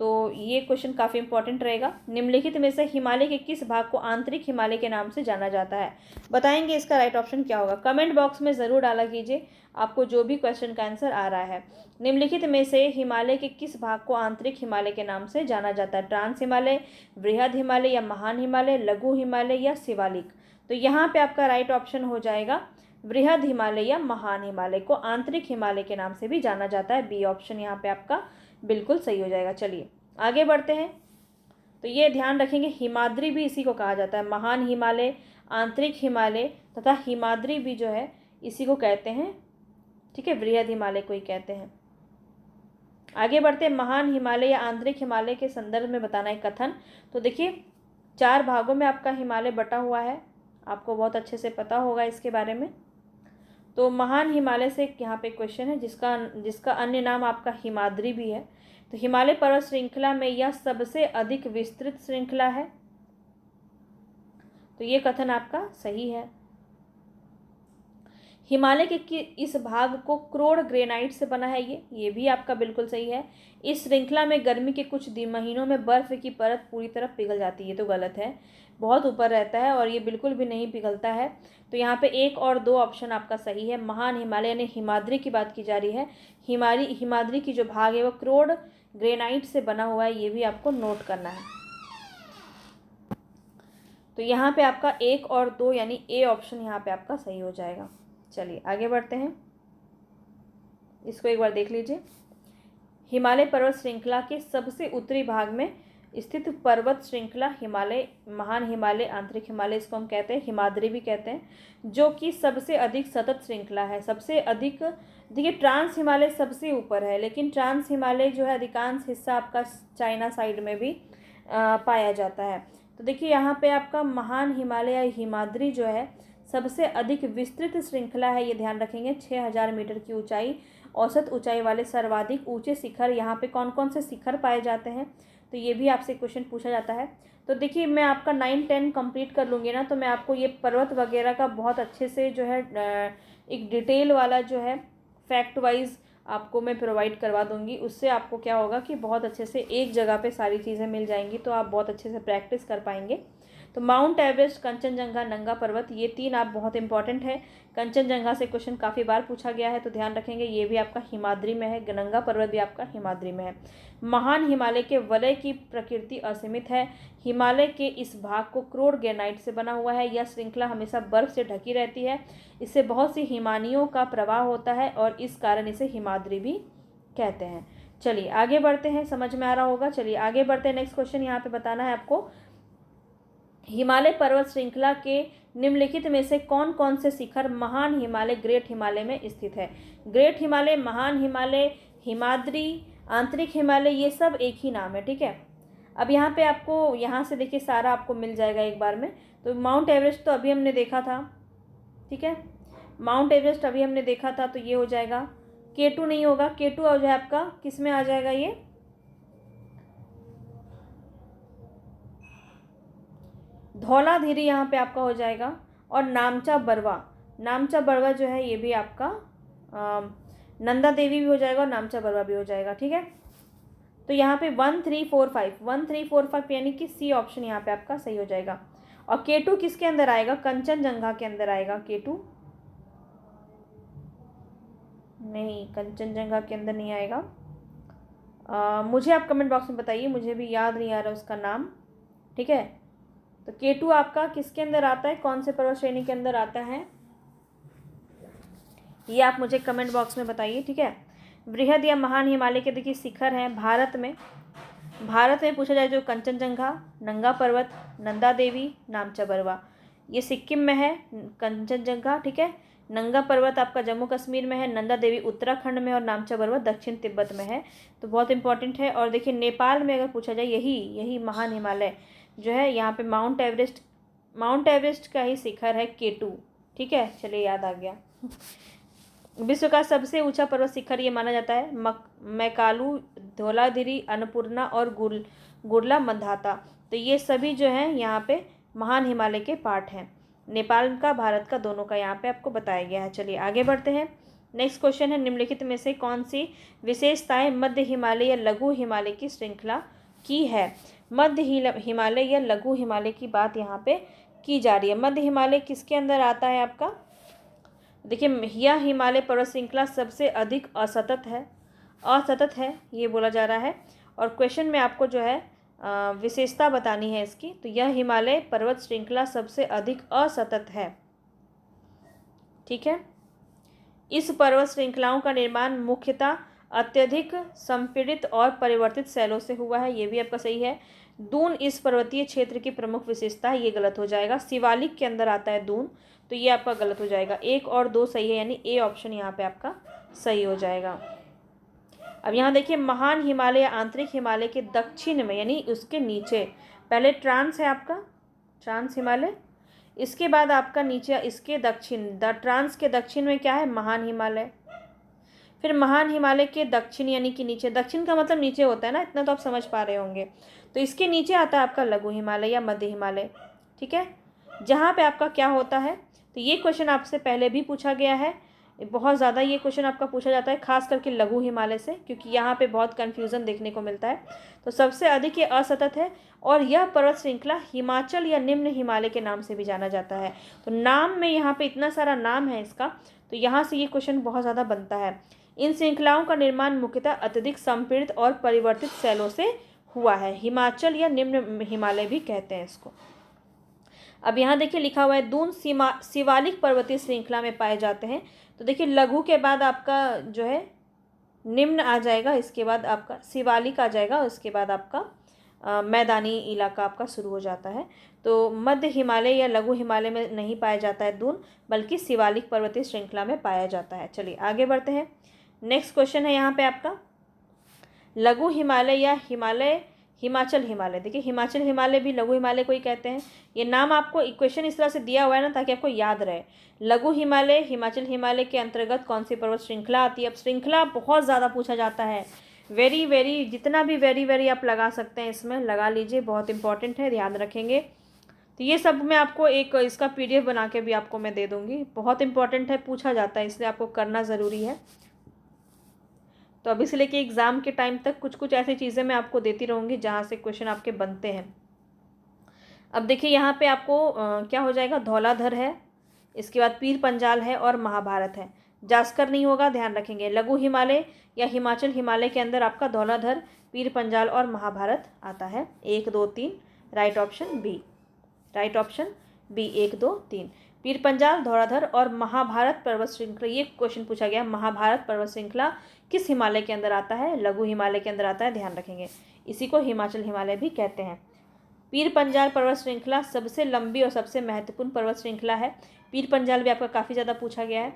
तो ये क्वेश्चन काफ़ी इंपॉर्टेंट रहेगा। निम्नलिखित में से हिमालय के किस भाग को आंतरिक हिमालय के नाम से जाना जाता है, बताएंगे इसका राइट ऑप्शन क्या होगा। कमेंट बॉक्स में ज़रूर डाला कीजिए आपको जो भी क्वेश्चन का आंसर आ रहा है। निम्नलिखित में से हिमालय के किस भाग को आंतरिक हिमालय के नाम से जाना जाता है। ट्रांस हिमालय, बृहद हिमालय या महान हिमालय, लघु हिमालय या शिवालिक। तो यहाँ पे आपका राइट ऑप्शन हो जाएगा बृहद हिमालय या महान हिमालय को आंतरिक हिमालय के नाम से भी जाना जाता है। बी ऑप्शन यहाँ पे आपका बिल्कुल सही हो जाएगा। चलिए आगे बढ़ते हैं, तो ये ध्यान रखेंगे हिमाद्री भी इसी को कहा जाता है। महान हिमालय, आंतरिक हिमालय तथा हिमाद्री भी जो है इसी को कहते हैं। ठीक है, बृहद हिमालय को ही कहते हैं। आगे बढ़ते हैं, महान हिमालय या आंतरिक हिमालय के संदर्भ में बताना है कथन। तो देखिए 4 भागों में आपका हिमालय बटा हुआ है, आपको बहुत अच्छे से पता होगा इसके बारे में। तो महान हिमालय से यहाँ पे क्वेश्चन है जिसका अन्य नाम आपका हिमाद्री भी है। तो हिमालय पर्वत श्रृंखला में यह सबसे अधिक विस्तृत श्रृंखला है, तो ये कथन आपका सही है। हिमालय के इस भाग को क्रोड ग्रेनाइट से बना है, ये भी आपका बिल्कुल सही है। इस श्रृंखला में गर्मी के कुछ महीनों में बर्फ की परत पूरी तरह पिघल जाती है, तो गलत है, बहुत ऊपर रहता है और ये बिल्कुल भी नहीं पिघलता है। तो यहाँ पे 1 और 2 ऑप्शन आपका सही है। महान हिमालय यानी हिमाद्री की बात की जा रही है। हिमाद्री की जो भाग है वो क्रोड ग्रेनाइट से बना हुआ है, ये भी आपको नोट करना है। तो यहाँ पे आपका 1 और 2 यानी ए ऑप्शन यहाँ पे आपका सही हो जाएगा। चलिए आगे बढ़ते हैं, इसको एक बार देख लीजिए। हिमालय पर्वत श्रृंखला के सबसे उत्तरी भाग में स्थित पर्वत श्रृंखला हिमालय, महान हिमालय, आंतरिक हिमालय इसको हम कहते हैं, हिमाद्री भी कहते हैं, जो कि सबसे अधिक सतत श्रृंखला है। सबसे अधिक देखिए ट्रांस हिमालय सबसे ऊपर है, लेकिन ट्रांस हिमालय जो है अधिकांश हिस्सा आपका चाइना साइड में भी पाया जाता है। तो देखिए यहाँ पे आपका महान हिमालय या हिमाद्री जो है सबसे अधिक विस्तृत श्रृंखला है, ये ध्यान रखेंगे। 6000 मीटर की ऊंचाई औसत ऊंचाई वाले सर्वाधिक ऊंचे शिखर यहाँ पे कौन कौन से शिखर पाए जाते हैं, तो ये भी आपसे क्वेश्चन पूछा जाता है। तो देखिए मैं आपका 9-10 कंप्लीट कर लूँगी ना, तो मैं आपको ये पर्वत वगैरह का बहुत अच्छे से जो है एक डिटेल वाला जो है फैक्ट वाइज आपको मैं प्रोवाइड करवा दूंगी। उससे आपको क्या होगा कि बहुत अच्छे से एक जगह पे सारी चीज़ें मिल जाएंगी, तो आप बहुत अच्छे से प्रैक्टिस कर पाएंगे। तो माउंट एवरेस्ट, कंचनजंगा, नंगा पर्वत, ये 3 आप बहुत इंपॉर्टेंट है। कंचनजंगा से क्वेश्चन काफ़ी बार पूछा गया है, तो ध्यान रखेंगे। ये भी आपका हिमाद्री में है, नंगा पर्वत भी आपका हिमाद्री में है। महान हिमालय के वलय की प्रकृति असीमित है। हिमालय के इस भाग को करोड़ ग्रेनाइट से बना हुआ है। यह श्रृंखला हमेशा बर्फ से ढकी रहती है। इससे बहुत सी हिमानियों का प्रवाह होता है और इस कारण इसे हिमाद्री भी कहते हैं। चलिए आगे बढ़ते हैं, समझ में आ रहा होगा। चलिए आगे बढ़ते हैं। नेक्स्ट क्वेश्चन यहाँ पे बताना है आपको, हिमालय पर्वत श्रृंखला के निम्नलिखित में से कौन कौन से शिखर महान हिमालय, ग्रेट हिमालय में स्थित है। ग्रेट हिमालय, महान हिमालय, हिमाद्री, आंतरिक हिमालय, ये सब एक ही नाम है, ठीक है। अब यहाँ पे आपको यहाँ से देखिए सारा आपको मिल जाएगा एक बार में। तो माउंट एवरेस्ट तो अभी हमने देखा था, ठीक है, माउंट एवरेस्ट अभी हमने देखा था, तो ये हो जाएगा। K2 नहीं होगा, K2 हो जाए आपका किस में आ जाएगा, ये धौलाधीरी यहाँ पे आपका हो जाएगा। और नामचा बरवा, नामचा बरवा जो है ये भी आपका नंदा देवी भी हो जाएगा और नामचा बरवा भी हो जाएगा, ठीक है। तो यहाँ पे 1, 3, 4, 5, 1, 3, 4, 5 यानी कि सी ऑप्शन यहाँ पे आपका सही हो जाएगा। और K2 किसके अंदर आएगा, कंचनजंगा के अंदर आएगा। K2 नहीं, कंचनजंगा के अंदर नहीं आएगा। मुझे आप कमेंट बॉक्स में बताइए, मुझे भी याद नहीं आ रहा उसका नाम, ठीक है। तो K2 आपका किसके अंदर आता है, कौन से पर्वत श्रेणी के अंदर आता है, ये आप मुझे कमेंट बॉक्स में बताइए, ठीक है। बृहद या महान हिमालय के देखिए शिखर हैं भारत में पूछा जाए जो कंचनजंगा, नंगा पर्वत, नंदा देवी, नामचा बरवा, ये सिक्किम में है कंचनजंगा, ठीक है। नंगा पर्वत आपका जम्मू कश्मीर में है, नंदा देवी उत्तराखंड में और नामचा बरवा दक्षिण तिब्बत में है। तो बहुत इंपॉर्टेंट है। और देखिए नेपाल में अगर पूछा जाए यही महान हिमालय जो है, यहाँ पे माउंट एवरेस्ट का ही शिखर है K2, ठीक है। चलिए याद आ गया। विश्व का सबसे ऊंचा पर्वत शिखर ये माना जाता है मैकालू, धौलाधीरी, अन्नपूर्णा और गुरला मंदाता। तो ये सभी जो हैं यहाँ पे महान हिमालय के पार्ट हैं। नेपाल का, भारत का, दोनों का यहाँ पे आपको बताया गया है। चलिए आगे बढ़ते हैं। नेक्स्ट क्वेश्चन है, निम्नलिखित में से कौन सी विशेषताएं मध्य हिमालय या लघु हिमालय की श्रृंखला की है। मध्य हिमालय या लघु हिमालय की बात यहाँ पे की जा रही है। मध्य हिमालय किसके अंदर आता है आपका, देखिए यह हिमालय पर्वत श्रृंखला सबसे अधिक असतत है ये बोला जा रहा है। और क्वेश्चन में आपको जो है विशेषता बतानी है इसकी। तो यह हिमालय पर्वत श्रृंखला सबसे अधिक असतत है, ठीक है। इस पर्वत श्रृंखलाओं का निर्माण मुख्यतः अत्यधिक संपीड़ित और परिवर्तित शैलों से हुआ है, ये भी आपका सही है। दून इस पर्वतीय क्षेत्र की प्रमुख विशेषता है, ये गलत हो जाएगा। शिवालिक के अंदर आता है दून, तो ये आपका गलत हो जाएगा। 1 और 2 सही है, यानी ए ऑप्शन यहाँ पे आपका सही हो जाएगा। अब यहाँ देखिए महान हिमालय या आंतरिक हिमालय के दक्षिण में यानी उसके नीचे, पहले ट्रांस है आपका, ट्रांस हिमालय, इसके बाद आपका नीचे इसके दक्षिण, ट्रांस के दक्षिण में क्या है, महान हिमालय। फिर महान हिमालय के दक्षिण यानी कि नीचे, दक्षिण का मतलब नीचे होता है ना, इतना तो आप समझ पा रहे होंगे। तो इसके नीचे आता है आपका लघु हिमालय या मध्य हिमालय, ठीक है। जहाँ पे आपका क्या होता है, तो ये क्वेश्चन आपसे पहले भी पूछा गया है, बहुत ज़्यादा ये क्वेश्चन आपका पूछा जाता है, खास करके लघु हिमालय से, क्योंकि यहाँ पे बहुत कन्फ्यूज़न देखने को मिलता है। तो सबसे अधिक ये असतत है और यह पर्वत श्रृंखला हिमाचल या निम्न हिमालय के नाम से भी जाना जाता है। तो नाम में यहाँ पे इतना सारा नाम है इसका, तो यहाँ से ये क्वेश्चन बहुत ज़्यादा बनता है। इन श्रृंखलाओं का निर्माण मुख्यतः अत्यधिक संपीड़ित और परिवर्तित शैलों से हुआ है, हिमाचल या निम्न हिमालय भी कहते हैं इसको। अब यहाँ देखिए लिखा हुआ है दून शिवालिक पर्वतीय श्रृंखला में पाए जाते हैं। तो देखिए लघु के बाद आपका जो है निम्न आ जाएगा, इसके बाद आपका शिवालिक आ जाएगा, और इसके बाद आपका मैदानी इलाका आपका शुरू हो जाता है। तो मध्य हिमालय या लघु हिमालय में नहीं पाया जाता है दून, बल्कि शिवालिक पर्वतीय श्रृंखला में पाया जाता है। चलिए आगे बढ़ते हैं। नेक्स्ट क्वेश्चन है यहाँ पे आपका, लघु हिमालय या हिमालय हिमाचल हिमालय, देखिए हिमाचल हिमालय भी लघु हिमालय को ही कहते हैं। ये नाम आपको इक्वेशन इस तरह से दिया हुआ है ना ताकि आपको याद रहे। लघु हिमालय हिमाचल हिमालय के अंतर्गत कौन सी पर्वत श्रृंखला आती है। अब श्रृंखला बहुत ज़्यादा पूछा जाता है, वेरी वेरी, जितना भी वेरी वेरी आप लगा सकते हैं इसमें लगा लीजिए, बहुत इंपॉर्टेंट है, ध्यान रखेंगे। तो ये सब मैं आपको एक इसका PDF बना के भी आपको मैं दे दूँगी, बहुत इंपॉर्टेंट है, पूछा जाता है, इसलिए आपको करना ज़रूरी है। तो अभी से लेके एग्ज़ाम के टाइम तक कुछ कुछ ऐसी चीज़ें मैं आपको देती रहूँगी जहाँ से क्वेश्चन आपके बनते हैं। अब देखिए यहाँ पे आपको क्या हो जाएगा, धौलाधर है, इसके बाद पीर पंजाल है और महाभारत है। जास्कर नहीं होगा, ध्यान रखेंगे। लघु हिमालय या हिमाचल हिमालय के अंदर आपका धौलाधर, पीर पंजाल और महाभारत आता है। 1 2 3 right option B, right option B 1 2 3। Pir Panjal, Dhauladhar और महाभारत पर्वत श्रृंखला, ये क्वेश्चन पूछा गया, महाभारत पर्वत श्रृंखला किस हिमालय के अंदर आता है, लघु हिमालय के अंदर आता है, ध्यान रखेंगे। इसी को हिमाचल हिमालय भी कहते हैं। पीर पंजाल पर्वत श्रृंखला सबसे लंबी और सबसे महत्वपूर्ण पर्वत श्रृंखला है। पीर पंजाल भी आपका काफ़ी ज़्यादा पूछा गया है।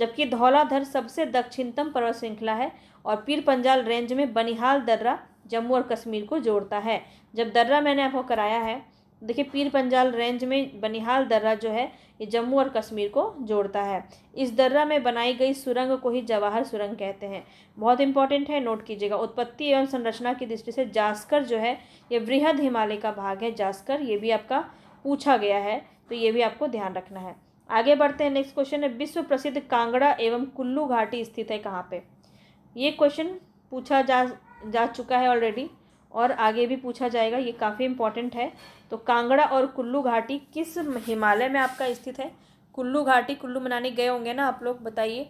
जबकि धौलाधर सबसे दक्षिणतम पर्वत श्रृंखला है और पीर पंजाल रेंज में बनिहाल दर्रा जम्मू और कश्मीर को जोड़ता है। जब दर्रा मैंने आपको कराया है, देखिए पीर पंजाल रेंज में बनिहाल दर्रा जो है ये जम्मू और कश्मीर को जोड़ता है। इस दर्रा में बनाई गई सुरंग को ही जवाहर सुरंग कहते हैं। बहुत इंपॉर्टेंट है, नोट कीजिएगा। उत्पत्ति एवं संरचना की दृष्टि से जास्कर जो है ये वृहद हिमालय का भाग है, जास्कर, ये भी आपका पूछा गया है, तो ये भी आपको ध्यान रखना है। आगे बढ़ते हैं, नेक्स्ट क्वेश्चन है, विश्व प्रसिद्ध कांगड़ा एवं कुल्लू घाटी स्थित है कहाँ पे। ये क्वेश्चन पूछा जा चुका है ऑलरेडी और आगे भी पूछा जाएगा, ये काफ़ी इंपॉर्टेंट है। तो कांगड़ा और कुल्लू घाटी किस हिमालय में आपका स्थित है। कुल्लू घाटी, कुल्लू मनाली गए होंगे ना आप लोग, बताइए।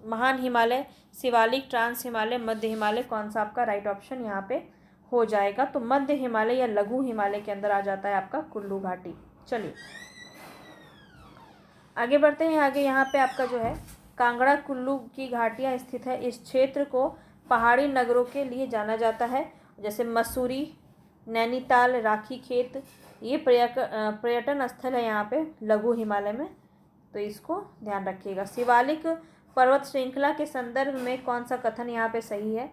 महान हिमालय, शिवालिक, ट्रांस हिमालय, मध्य हिमालय, कौन सा आपका राइट ऑप्शन यहाँ पे हो जाएगा। तो मध्य हिमालय या लघु हिमालय के अंदर आ जाता है आपका कुल्लू घाटी। चलिए आगे बढ़ते हैं। आगे यहाँ पे आपका जो है कांगड़ा कुल्लू की घाटियाँ स्थित है। इस क्षेत्र को पहाड़ी नगरों के लिए जाना जाता है, जैसे मसूरी, नैनीताल, राखी खेत, ये पर्यटन स्थल है यहाँ पे लघु हिमालय में, तो इसको ध्यान रखिएगा। शिवालिक पर्वत श्रृंखला के संदर्भ में कौन सा कथन यहाँ पे सही है,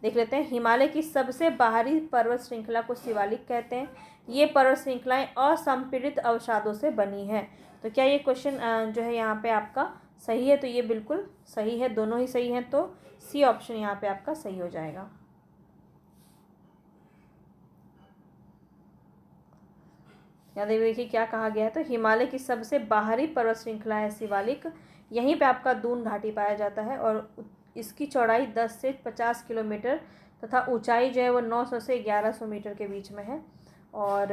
देख लेते हैं। हिमालय की सबसे बाहरी पर्वत श्रृंखला को शिवालिक कहते हैं। ये पर्वत श्रृंखलाएं असंपीड़ित अवसादों से बनी है। तो क्या ये क्वेश्चन जो है यहाँ पे आपका सही है, तो ये बिल्कुल सही है, दोनों ही सही हैं, तो सी ऑप्शन यहाँ पे आपका सही हो जाएगा। यहाँ देखिए क्या कहा गया है, तो हिमालय की सबसे बाहरी पर्वत श्रृंखला है शिवालिक, यहीं पे आपका दून घाटी पाया जाता है और इसकी चौड़ाई 10 से 50 किलोमीटर तथा ऊंचाई जो है वो 900 से 1100 मीटर के बीच में है। और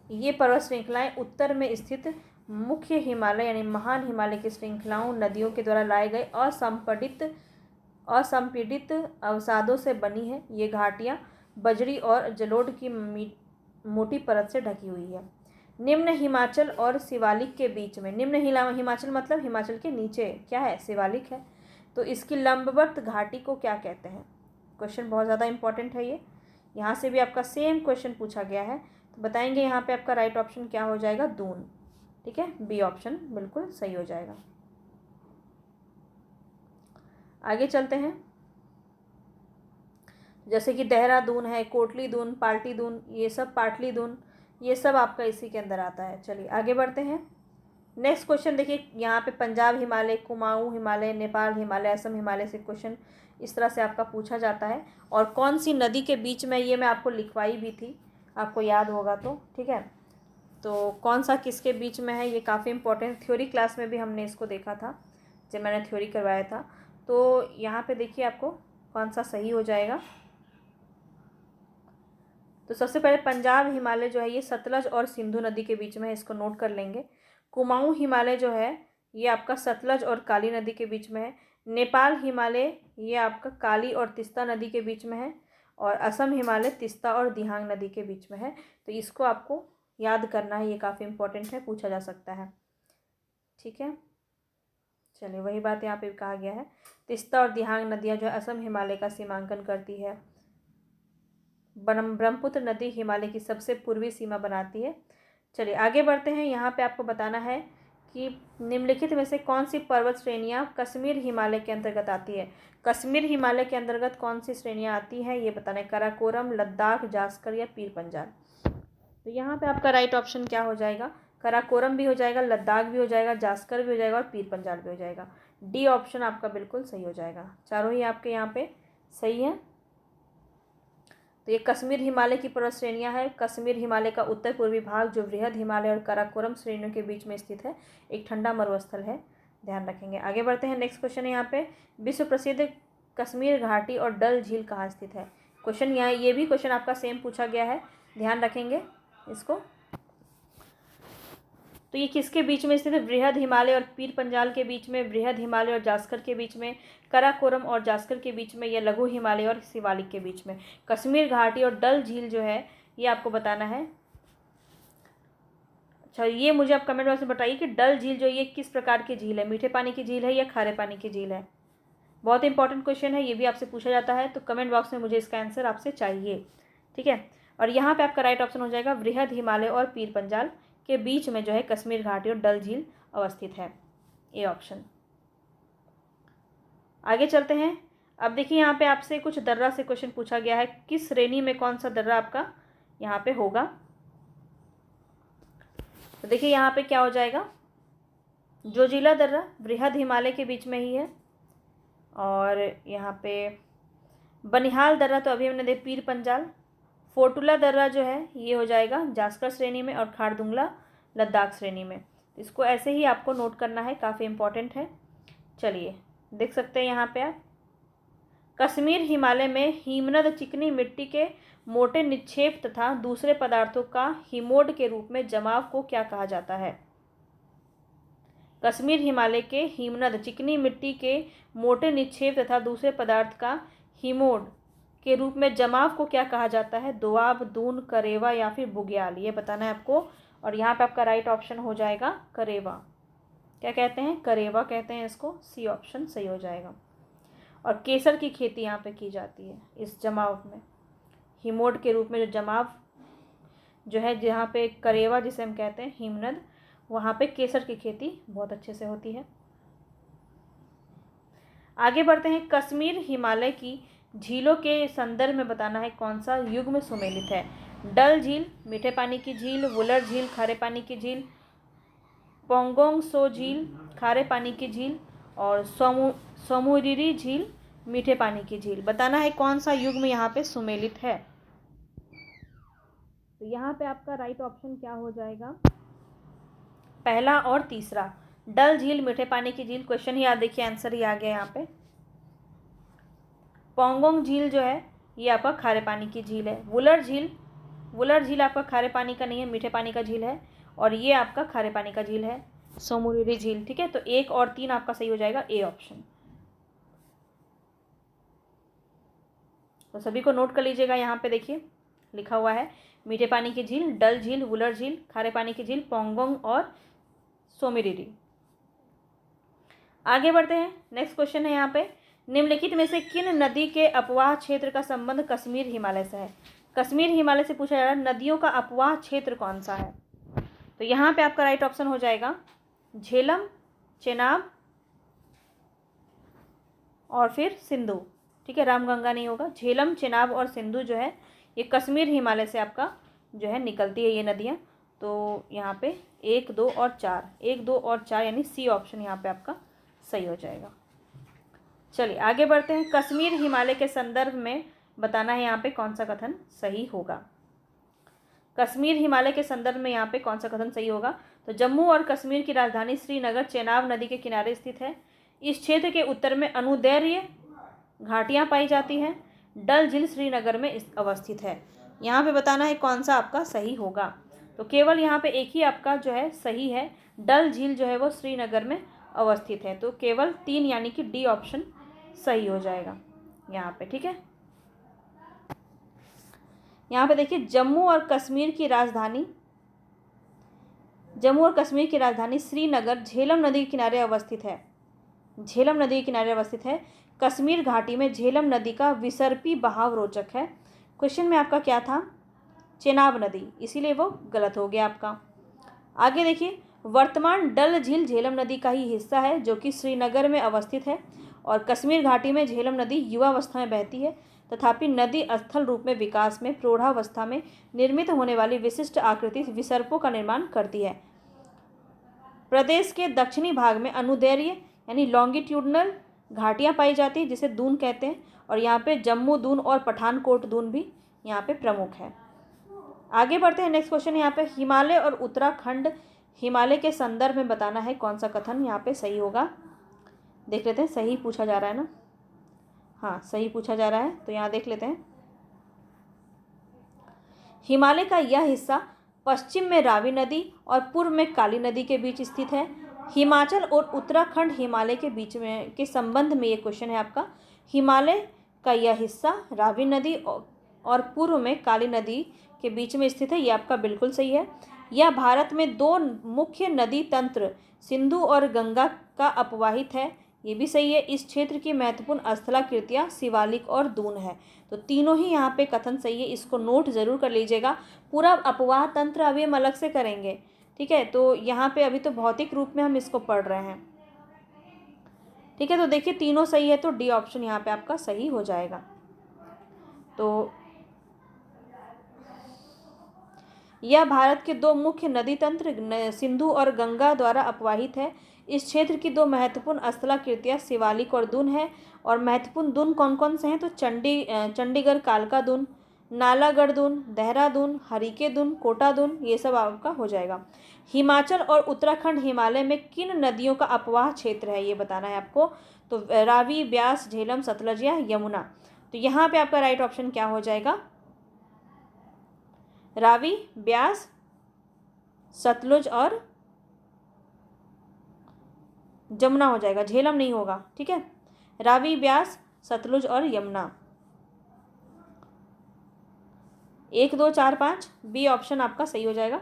ये पर्वत श्रृंखलाएं उत्तर में स्थित मुख्य हिमालय यानी महान हिमालय की श्रृंखलाओं नदियों के द्वारा लाए गए असंपीड़ित अवसादों से बनी है। ये घाटियाँ बजरी और जलोढ़ की मोटी परत से ढकी हुई है। निम्न हिमाचल और शिवालिक के बीच में, निम्न हिमाचल मतलब हिमाचल के नीचे क्या है, शिवालिक है, तो इसकी लंबवत घाटी को क्या कहते हैं। क्वेश्चन बहुत ज़्यादा इंपॉर्टेंट है ये, यहाँ से भी आपका सेम क्वेश्चन पूछा गया है, तो बताएंगे यहाँ पे आपका राइट ऑप्शन क्या हो जाएगा, दून, ठीक है, बी ऑप्शन बिल्कुल सही हो जाएगा। आगे चलते हैं, जैसे कि देहरादून है, कोटली दून, पार्टी दून, ये सब पाटली दून, ये सब आपका इसी के अंदर आता है। चलिए आगे बढ़ते हैं। नेक्स्ट क्वेश्चन देखिए, यहाँ पे पंजाब हिमालय, कुमाऊं हिमालय, नेपाल हिमालय, असम हिमालय से क्वेश्चन इस तरह से आपका पूछा जाता है। और कौन सी नदी के बीच में, ये मैं आपको लिखवाई भी थी, आपको याद होगा तो, ठीक है। तो कौन सा किसके बीच में है, ये काफ़ी इंपॉर्टेंट, थ्योरी क्लास में भी हमने इसको देखा था जब मैंने थ्योरी करवाया था। तो यहाँ पे देखिए आपको कौन सा सही हो जाएगा। तो सबसे पहले पंजाब हिमालय जो है ये सतलज और सिंधु नदी के बीच में है, इसको नोट कर लेंगे। कुमाऊं हिमालय जो है ये आपका सतलज और काली नदी के बीच में है। नेपाल हिमालय ये आपका काली और तिस्ता नदी के बीच में है। और असम हिमालय तिस्ता और दिहांग नदी के बीच में है। तो इसको आपको याद करना है, ये काफ़ी इंपॉर्टेंट है, पूछा जा सकता है, ठीक है। चलिए वही बात यहाँ पे कहा गया है, तिस्ता और दिहांग नदियाँ जो है असम हिमालय का सीमांकन करती है। ब्रह्मपुत्र नदी हिमालय की सबसे पूर्वी सीमा बनाती है। चलिए आगे बढ़ते हैं। यहाँ पे आपको बताना है कि निम्नलिखित में से कौन सी पर्वत श्रेणियाँ कश्मीर हिमालय के अंतर्गत आती है। कश्मीर हिमालय के अंतर्गत कौन सी श्रेणियाँ आती हैं ये बताना है। काराकोरम, लद्दाख, जास्कर या पीर पंजाल। तो यहाँ पे आपका राइट ऑप्शन क्या हो जाएगा, काराकोरम भी हो जाएगा, लद्दाख भी हो जाएगा, जास्कर भी हो जाएगा और पीर पंजाल भी हो जाएगा। डी ऑप्शन आपका बिल्कुल सही हो जाएगा। चारों ही आपके यहाँ पे सही है। तो ये कश्मीर हिमालय की पर्वत श्रेणियाँ हैं। कश्मीर हिमालय का उत्तर पूर्वी भाग जो बृहद हिमालय और काराकोरम श्रेणियों के बीच में स्थित है, एक ठंडा मरुस्थल है, ध्यान रखेंगे। आगे बढ़ते हैं। नेक्स्ट क्वेश्चन है यहाँ पे, विश्व प्रसिद्ध कश्मीर घाटी और डल झील कहाँ स्थित है। क्वेश्चन यहाँ, ये भी क्वेश्चन आपका सेम पूछा गया है, ध्यान रखेंगे इसको। तो ये किसके बीच में स्थित है, बृहद हिमालय और पीर पंजाल के बीच में, बृहद हिमालय और जास्कर के बीच में, काराकोरम और जास्कर के बीच में, या लघु हिमालय और शिवालिक के बीच में। कश्मीर घाटी और डल झील जो है ये आपको बताना है। अच्छा, ये मुझे आप कमेंट बॉक्स में बताइए कि डल झील जो ये किस प्रकार की झील है, मीठे पानी की झील है या खारे पानी की झील है। बहुत इंपॉर्टेंट क्वेश्चन है, ये भी आपसे पूछा जाता है, तो कमेंट बॉक्स में मुझे इसका आंसर आपसे चाहिए, ठीक है। और यहाँ पे आपका राइट ऑप्शन हो जाएगा बृहद हिमालय और पीर पंजाल के बीच में जो है कश्मीर घाटी और डल झील अवस्थित है, ए ऑप्शन। आगे चलते हैं। अब देखिए यहाँ पे आपसे कुछ दर्रा से क्वेश्चन पूछा गया है, किस श्रेणी में कौन सा दर्रा आपका यहाँ पे होगा। तो देखिए यहाँ पे क्या हो जाएगा, जोजिला दर्रा बृहद हिमालय के बीच में ही है, और यहाँ पे बनिहाल दर्रा तो अभी हमने देखा पीर पंजाल, फोटुला दर्रा जो है ये हो जाएगा जास्कर श्रेणी में, और खारदुंगला लद्दाख श्रेणी में। इसको ऐसे ही आपको नोट करना है, काफ़ी इंपॉर्टेंट है। चलिए देख सकते हैं यहाँ पे आप, कश्मीर हिमालय में हिमनद चिकनी मिट्टी के मोटे निक्षेप तथा दूसरे पदार्थों का हिमोड के रूप में जमाव को क्या कहा जाता है। कश्मीर हिमालय के हिमनद चिकनी मिट्टी के मोटे निक्षेप तथा दूसरे पदार्थ का हिमोड के रूप में जमाव को क्या कहा जाता है। दोआब, दून, करेवा या फिर बुग्याल, ये बताना है आपको। और यहाँ पे आपका राइट ऑप्शन हो जाएगा करेवा। क्या कहते हैं, करेवा कहते हैं इसको, सी ऑप्शन सही हो जाएगा। और केसर की खेती यहाँ पे की जाती है इस जमाव में, हिमोड के रूप में जो जमाव जो है, जहाँ पे करेवा जिसे हम कहते हैं हिमनद, वहाँ पे केसर की खेती बहुत अच्छे से होती है। आगे बढ़ते हैं। कश्मीर हिमालय की झीलों के संदर्भ में बताना है कौन सा युग में सुमेलित है। डल झील मीठे पानी की झील, वुलर झील खारे पानी की झील, पोंगोंग सो झील खारे पानी की झील, और सोमुरिरी झील मीठे पानी की झील। बताना है कौन सा युग में यहाँ पे सुमेलित है। तो यहाँ पे आपका राइट ऑप्शन क्या हो जाएगा, पहला और तीसरा। डल झील मीठे पानी की झील, क्वेश्चन ही आप देखिए आंसर ही आ गया यहाँ पे। पोंगोंग झील जो है ये आपका खारे पानी की झील है। वुलर झील आपका खारे पानी का नहीं है, मीठे पानी का झील है, और ये आपका खारे पानी का झील है सोमुरिरी झील, ठीक है। तो 1 और 3 आपका सही हो जाएगा, ए ऑप्शन। तो सभी को नोट कर लीजिएगा, यहाँ पे देखिए लिखा हुआ है मीठे पानी की झील, डल झील, वुलर झील, खारे पानी की झील, पोंगोंग और सोमुरिरी। आगे बढ़ते हैं। नेक्स्ट क्वेश्चन है यहाँ पे, निम्नलिखित में से किन नदी के अपवाह क्षेत्र का संबंध कश्मीर हिमालय से है। कश्मीर हिमालय से पूछा जा रहा है नदियों का अपवाह क्षेत्र कौन सा है। तो यहाँ पे आपका राइट ऑप्शन हो जाएगा झेलम, चेनाब और फिर सिंधु, ठीक है, रामगंगा नहीं होगा। झेलम, चेनाब और सिंधु जो है ये कश्मीर हिमालय से आपका जो है निकलती है ये नदियाँ। तो यहाँ पे 1, 2 और 4 यानी सी ऑप्शन यहाँ पे आपका सही हो जाएगा। चलिए आगे बढ़ते हैं। कश्मीर हिमालय के संदर्भ में बताना है यहाँ पे कौन सा कथन सही होगा। कश्मीर हिमालय के संदर्भ में यहाँ पे कौन सा कथन सही होगा। तो जम्मू और कश्मीर की राजधानी श्रीनगर चेनाब नदी के किनारे स्थित है। इस क्षेत्र के उत्तर में अनुदैर्य घाटियाँ पाई जाती हैं। डल झील श्रीनगर में अवस्थित है। यहाँ पे बताना है कौन सा आपका सही होगा। तो केवल यहाँ पे एक ही आपका जो है सही है, डल झील जो है वो श्रीनगर में अवस्थित है। तो केवल 3 यानी कि डी ऑप्शन सही हो जाएगा यहाँ पे, ठीक है। यहाँ पे देखिए जम्मू और कश्मीर की राजधानी श्रीनगर झेलम नदी के किनारे अवस्थित है। कश्मीर घाटी में झेलम नदी का विसर्पी बहाव रोचक है। क्वेश्चन में आपका क्या था, चेनाब नदी, इसीलिए वो गलत हो गया आपका। आगे देखिए वर्तमान डल झील झेलम नदी का ही हिस्सा है जो कि श्रीनगर में अवस्थित है और कश्मीर घाटी में झेलम नदी युवावस्था में बहती है। तथापि नदी स्थल रूप में विकास में प्रौढ़ावस्था में निर्मित होने वाली विशिष्ट आकृति विसर्पों का निर्माण करती है। प्रदेश के दक्षिणी भाग में अनुदैर्घ्य यानी लॉन्गिट्यूडनल घाटियाँ पाई जाती हैं जिसे दून कहते हैं, और यहाँ पे जम्मू दून और पठानकोट दून भी यहाँ पे प्रमुख है। आगे बढ़ते हैं। नेक्स्ट क्वेश्चन यहाँ पे हिमालय और उत्तराखंड हिमालय के संदर्भ में बताना है कौन सा कथन यहाँ पे सही होगा। देख लेते हैं, सही पूछा जा रहा है ना, हाँ सही पूछा जा रहा है, तो यहाँ देख लेते हैं। हिमालय का यह हिस्सा पश्चिम में रावी नदी और पूर्व में काली नदी के बीच स्थित है। हिमाचल और उत्तराखंड हिमालय के बीच में के संबंध में ये क्वेश्चन है आपका। हिमालय का यह हिस्सा रावी नदी और पूर्व में काली नदी के बीच में स्थित है, ये आपका बिल्कुल सही है। यह भारत में दो मुख्य नदी तंत्र सिंधु और गंगा का अपवाहित है, ये भी सही है। इस क्षेत्र की महत्वपूर्ण स्थलाकृतियाँ शिवालिक और दून है, तो तीनों ही यहाँ पे कथन सही है, इसको नोट जरूर कर लीजिएगा। पूरा अपवाह तंत्र अभी हम अलग से करेंगे, ठीक है, तो यहाँ पे अभी तो भौतिक रूप में हम इसको पढ़ रहे हैं, ठीक है। तो देखिए तीनों सही है, तो डी ऑप्शन यहाँ पे आपका सही हो जाएगा। तो यह भारत के दो मुख्य नदी तंत्र सिंधु और गंगा द्वारा अपवाहित है। इस क्षेत्र की दो महत्वपूर्ण स्थलाकृतियाँ शिवालिक और दून है, और महत्वपूर्ण दून कौन कौन से हैं, तो चंडीगढ़ कालका दून, नालागढ़ दून, देहरादून, हरिके दून, कोटा दून, ये सब आपका हो जाएगा। हिमाचल और उत्तराखंड हिमालय में किन नदियों का अपवाह क्षेत्र है ये बताना है आपको, तो रावी, ब्यास, झेलम, सतलज या यमुना। तो यहाँ पे आपका राइट ऑप्शन क्या हो जाएगा, रावी, ब्यास, सतलुज और जमुना हो जाएगा, झेलम नहीं होगा, ठीक है। रावी, ब्यास, सतलुज और यमुना, 1 2 4 5 बी ऑप्शन आपका सही हो जाएगा।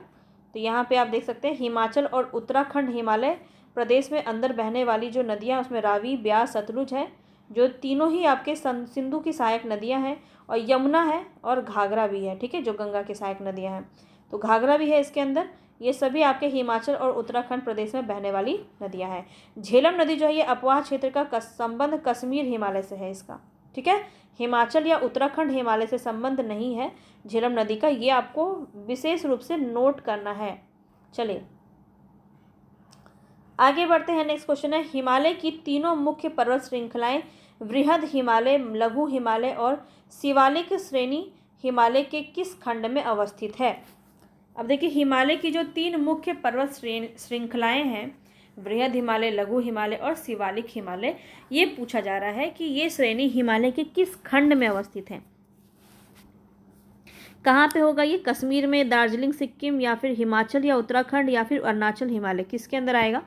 तो यहाँ पे आप देख सकते हैं हिमाचल और उत्तराखंड हिमालय प्रदेश में अंदर बहने वाली जो नदियाँ उसमें रावी, ब्यास, सतलुज है, जो तीनों ही आपके सिंधु की सहायक नदियाँ हैं, और यमुना है और घाघरा भी है, ठीक है, जो गंगा की सहायक नदियाँ हैं, तो घाघरा भी है इसके अंदर। ये सभी आपके हिमाचल और उत्तराखंड प्रदेश में बहने वाली नदियाँ हैं। झेलम नदी जो है ये अपवाह क्षेत्र का संबंध कश्मीर हिमालय से है इसका, ठीक है, हिमाचल या उत्तराखंड हिमालय से संबंध नहीं है झेलम नदी का, ये आपको विशेष रूप से नोट करना है। चलिए आगे बढ़ते हैं। नेक्स्ट क्वेश्चन है हिमालय की तीनों मुख्य पर्वत श्रृंखलाएं वृहद हिमालय, लघु हिमालय और शिवालिक श्रेणी हिमालय के किस खंड में अवस्थित है। अब देखिए हिमालय की जो 3 मुख्य पर्वत श्रृंखलाएं हैं, वृहद हिमालय, लघु हिमालय और शिवालिक हिमालय, ये पूछा जा रहा है कि ये श्रेणी हिमालय के किस खंड में अवस्थित है। कहाँ पे होगा ये, कश्मीर में, दार्जिलिंग सिक्किम, या फिर हिमाचल या उत्तराखंड, या फिर अरुणाचल हिमालय, किसके अंदर आएगा।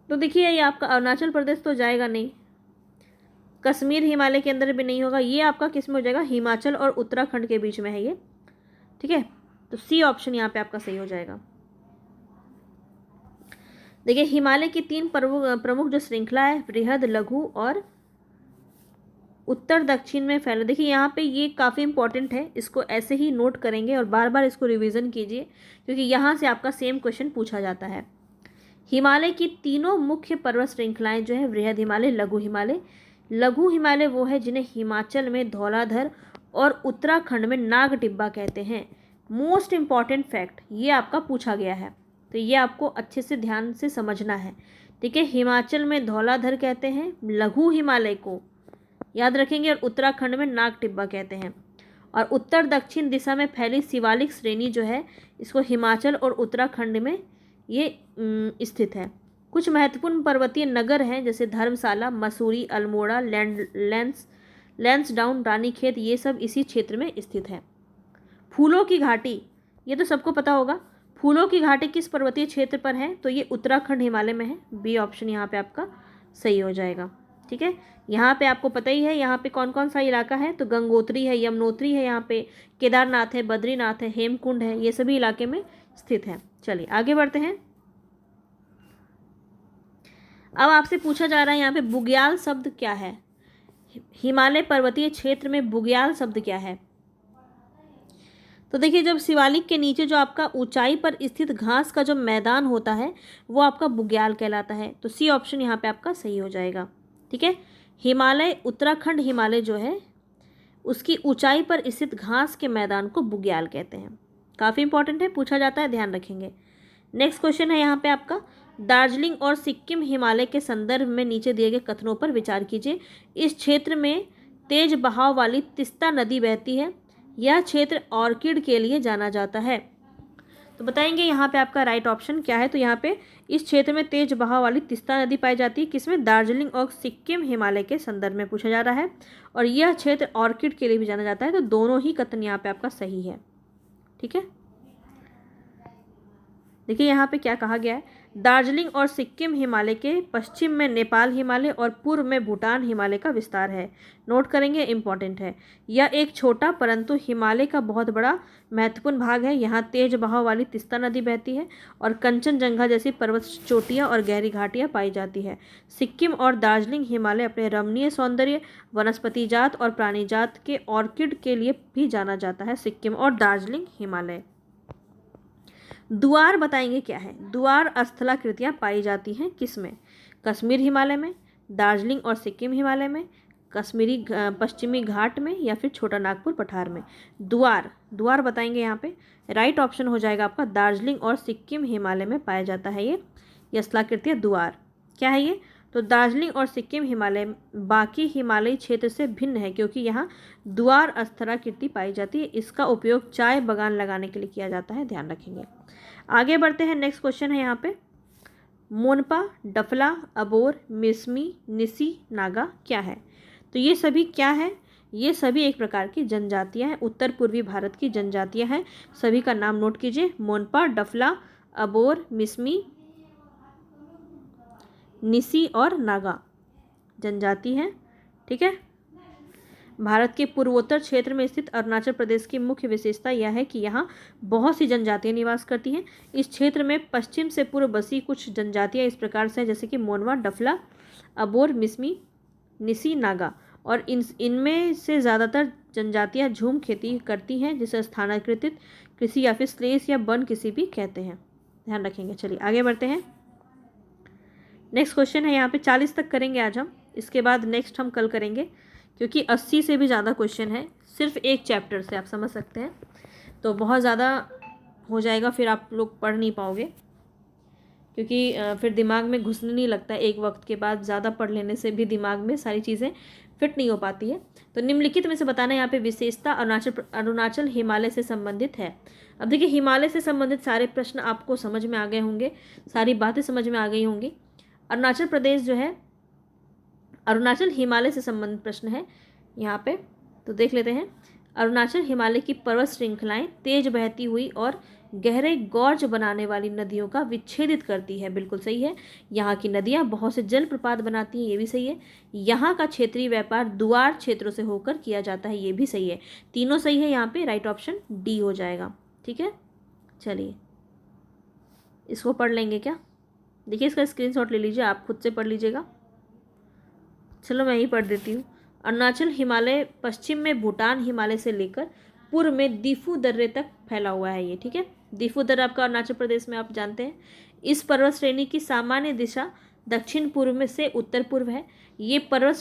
तो देखिए ये आपका अरुणाचल प्रदेश तो जाएगा नहीं, कश्मीर हिमालय के अंदर भी नहीं होगा, ये आपका किस में हो जाएगा, हिमाचल और उत्तराखंड के बीच में है ये, ठीक है। तो सी ऑप्शन यहाँ पे आपका सही हो जाएगा। देखिए हिमालय की 3 प्रमुख जो श्रृंखला है, बृहद, लघु और उत्तर दक्षिण में फैला। देखिए यहाँ पे ये काफ़ी इंपॉर्टेंट है, इसको ऐसे ही नोट करेंगे और बार बार इसको रिवीजन कीजिए, क्योंकि यहाँ से आपका सेम क्वेश्चन पूछा जाता है। हिमालय की तीनों मुख्य पर्वत श्रृंखलाएं जो है, वृहद हिमालय, लघु हिमालय। लघु हिमालय वो है जिन्हें हिमाचल में धौलाधर और उत्तराखंड में नाग टिब्बा कहते हैं। मोस्ट इम्पॉर्टेंट फैक्ट ये आपका पूछा गया है, तो ये आपको अच्छे से ध्यान से समझना है, ठीक है। हिमाचल में धौलाधर कहते हैं लघु हिमालय को, याद रखेंगे, और उत्तराखंड में नाग टिब्बा कहते हैं। और उत्तर दक्षिण दिशा में फैली शिवालिक श्रेणी जो है, इसको हिमाचल और उत्तराखंड में ये स्थित है। कुछ महत्वपूर्ण पर्वतीय नगर हैं जैसे धर्मशाला, मसूरी, अल्मोड़ा, लैंसडाउन, रानीखेत, ये सब इसी क्षेत्र में स्थित है। फूलों की घाटी, ये तो सबको पता होगा, फूलों की घाटी किस पर्वतीय क्षेत्र पर है, तो ये उत्तराखंड हिमालय में है, बी ऑप्शन यहाँ पे आपका सही हो जाएगा, ठीक है। यहाँ पे आपको पता ही है यहाँ पे कौन कौन सा इलाका है, तो गंगोत्री है, यमुनोत्री है, यहाँ पे केदारनाथ है, बद्रीनाथ है, हेमकुंड है, ये सभी इलाके में स्थित है। चलिए आगे बढ़ते हैं। अब आपसे पूछा जा रहा है यहाँ पे बुग्याल शब्द क्या है, हिमालय पर्वतीय क्षेत्र में बुग्याल शब्द क्या है। तो देखिए, जब शिवालिक के नीचे जो आपका ऊंचाई पर स्थित घास का जो मैदान होता है वो आपका बुग्याल कहलाता है। तो सी ऑप्शन यहाँ पे आपका सही हो जाएगा। ठीक है, हिमालय, उत्तराखंड हिमालय जो है उसकी ऊंचाई पर स्थित घास के मैदान को बुग्याल कहते हैं। काफ़ी इंपॉर्टेंट है, पूछा जाता है, ध्यान रखेंगे। नेक्स्ट क्वेश्चन है यहाँ पे आपका, दार्जिलिंग और सिक्किम हिमालय के संदर्भ में नीचे दिए गए कथनों पर विचार कीजिए। इस क्षेत्र में तेज बहाव वाली तिस्ता नदी बहती है। यह क्षेत्र ऑर्किड के लिए जाना जाता है। तो बताएंगे यहाँ पे आपका राइट ऑप्शन क्या है। तो यहाँ पे इस क्षेत्र में तेज बहाव वाली तिस्ता नदी पाई जाती है, किसमें? दार्जिलिंग और सिक्किम हिमालय के संदर्भ में पूछा जा रहा है। और यह क्षेत्र ऑर्किड के लिए भी जाना जाता है। तो दोनों ही कथन यहाँ पे आपका सही है। ठीक है, देखिए यहाँ पे क्या कहा गया है, दार्जिलिंग और सिक्किम हिमालय के पश्चिम में नेपाल हिमालय और पूर्व में भूटान हिमालय का विस्तार है। नोट करेंगे, इंपॉर्टेंट है। यह एक छोटा परंतु हिमालय का बहुत बड़ा महत्वपूर्ण भाग है। यहाँ तेज बहाव वाली तिस्ता नदी बहती है और कंचनजंगा जैसी पर्वत चोटियाँ और गहरी घाटियाँ पाई जाती है। सिक्किम और दार्जिलिंग हिमालय अपने रमणीय सौंदर्य, वनस्पति जात और प्राणी जात के ऑर्किड के लिए भी जाना जाता है। सिक्किम और दार्जिलिंग हिमालय। द्वार बताएंगे क्या है। द्वार स्थलाकृतियाँ पाई जाती हैं किसमें? कश्मीर हिमालय में, दार्जिलिंग और सिक्किम हिमालय में, कश्मीरी पश्चिमी घाट में, या फिर छोटा नागपुर पठार में। द्वार बताएंगे यहाँ पे। राइट ऑप्शन हो जाएगा आपका दार्जिलिंग और सिक्किम हिमालय में पाया जाता है ये स्थलाकृतियाँ द्वार। क्या है ये? तो दार्जिलिंग और सिक्किम हिमालय बाकी हिमालयी क्षेत्र से भिन्न है क्योंकि यहाँ द्वार स्थलाकृति पाई जाती है। इसका उपयोग चाय बागान लगाने के लिए किया जाता है, ध्यान रखेंगे। आगे बढ़ते हैं, नेक्स्ट क्वेश्चन है यहाँ पे, मोनपा, डफला, अबोर, मिसमी, निसी, नागा क्या है? तो ये सभी क्या है? ये सभी एक प्रकार की जनजातियाँ हैं, उत्तर पूर्वी भारत की जनजातियाँ हैं। सभी का नाम नोट कीजिए, मोनपा, डफला, अबोर, मिसमी, निसी और नागा जनजाति हैं। ठीक है, भारत के पूर्वोत्तर क्षेत्र में स्थित अरुणाचल प्रदेश की मुख्य विशेषता यह है कि यहाँ बहुत सी जनजातियाँ निवास करती हैं। इस क्षेत्र में पश्चिम से पूर्व बसी कुछ जनजातियाँ इस प्रकार से हैं, जैसे कि मोनवा, डफला, अबोर, मिसमी, निसी, नागा। और इनमें से ज़्यादातर जनजातियाँ झूम खेती करती हैं, जिसे स्थानांतरित कृषि या फिर स्लेस या वन कृषि भी कहते हैं, ध्यान रखेंगे। चलिए आगे बढ़ते हैं। नेक्स्ट क्वेश्चन है यहाँ पे 40 तक करेंगे आज हम, इसके बाद नेक्स्ट हम कल करेंगे, क्योंकि 80 से भी ज़्यादा क्वेश्चन है सिर्फ एक चैप्टर से, आप समझ सकते हैं। तो बहुत ज़्यादा हो जाएगा, फिर आप लोग पढ़ नहीं पाओगे, क्योंकि फिर दिमाग में घुसने नहीं लगता है। एक वक्त के बाद ज़्यादा पढ़ लेने से भी दिमाग में सारी चीज़ें फिट नहीं हो पाती है। तो निम्नलिखित में से बताना यहाँ पे विशेषता अरुणाचल हिमालय से संबंधित है। अब देखिए, हिमालय से संबंधित सारे प्रश्न आपको समझ में आ गए होंगे, सारी बातें समझ में आ गई होंगी। अरुणाचल प्रदेश जो है, अरुणाचल हिमालय से संबंधित प्रश्न है यहाँ पे, तो देख लेते हैं। अरुणाचल हिमालय की पर्वत श्रृंखलाएं तेज बहती हुई और गहरे गॉर्ज बनाने वाली नदियों का विच्छेदित करती है, बिल्कुल सही है। यहाँ की नदियाँ बहुत से जलप्रपात बनाती हैं, ये भी सही है। यहाँ का क्षेत्रीय व्यापार दुआर क्षेत्रों से होकर किया जाता है, ये भी सही है। तीनों सही है यहाँ पे, राइट ऑप्शन डी हो जाएगा। ठीक है, चलिए इसको पढ़ लेंगे क्या? देखिए, इसका स्क्रीनशॉट ले लीजिए, आप खुद से पढ़ लीजिएगा। चलो मैं ही पढ़ देती हूँ। अरुणाचल हिमालय पश्चिम में भूटान हिमालय से लेकर पूर्व में दीफू दर्रे तक फैला हुआ है ये। ठीक है, दीफू दर्रा आपका अरुणाचल प्रदेश में, आप जानते हैं। इस पर्वत श्रेणी की सामान्य दिशा दक्षिण पूर्व में से उत्तर पूर्व है। ये पर्वत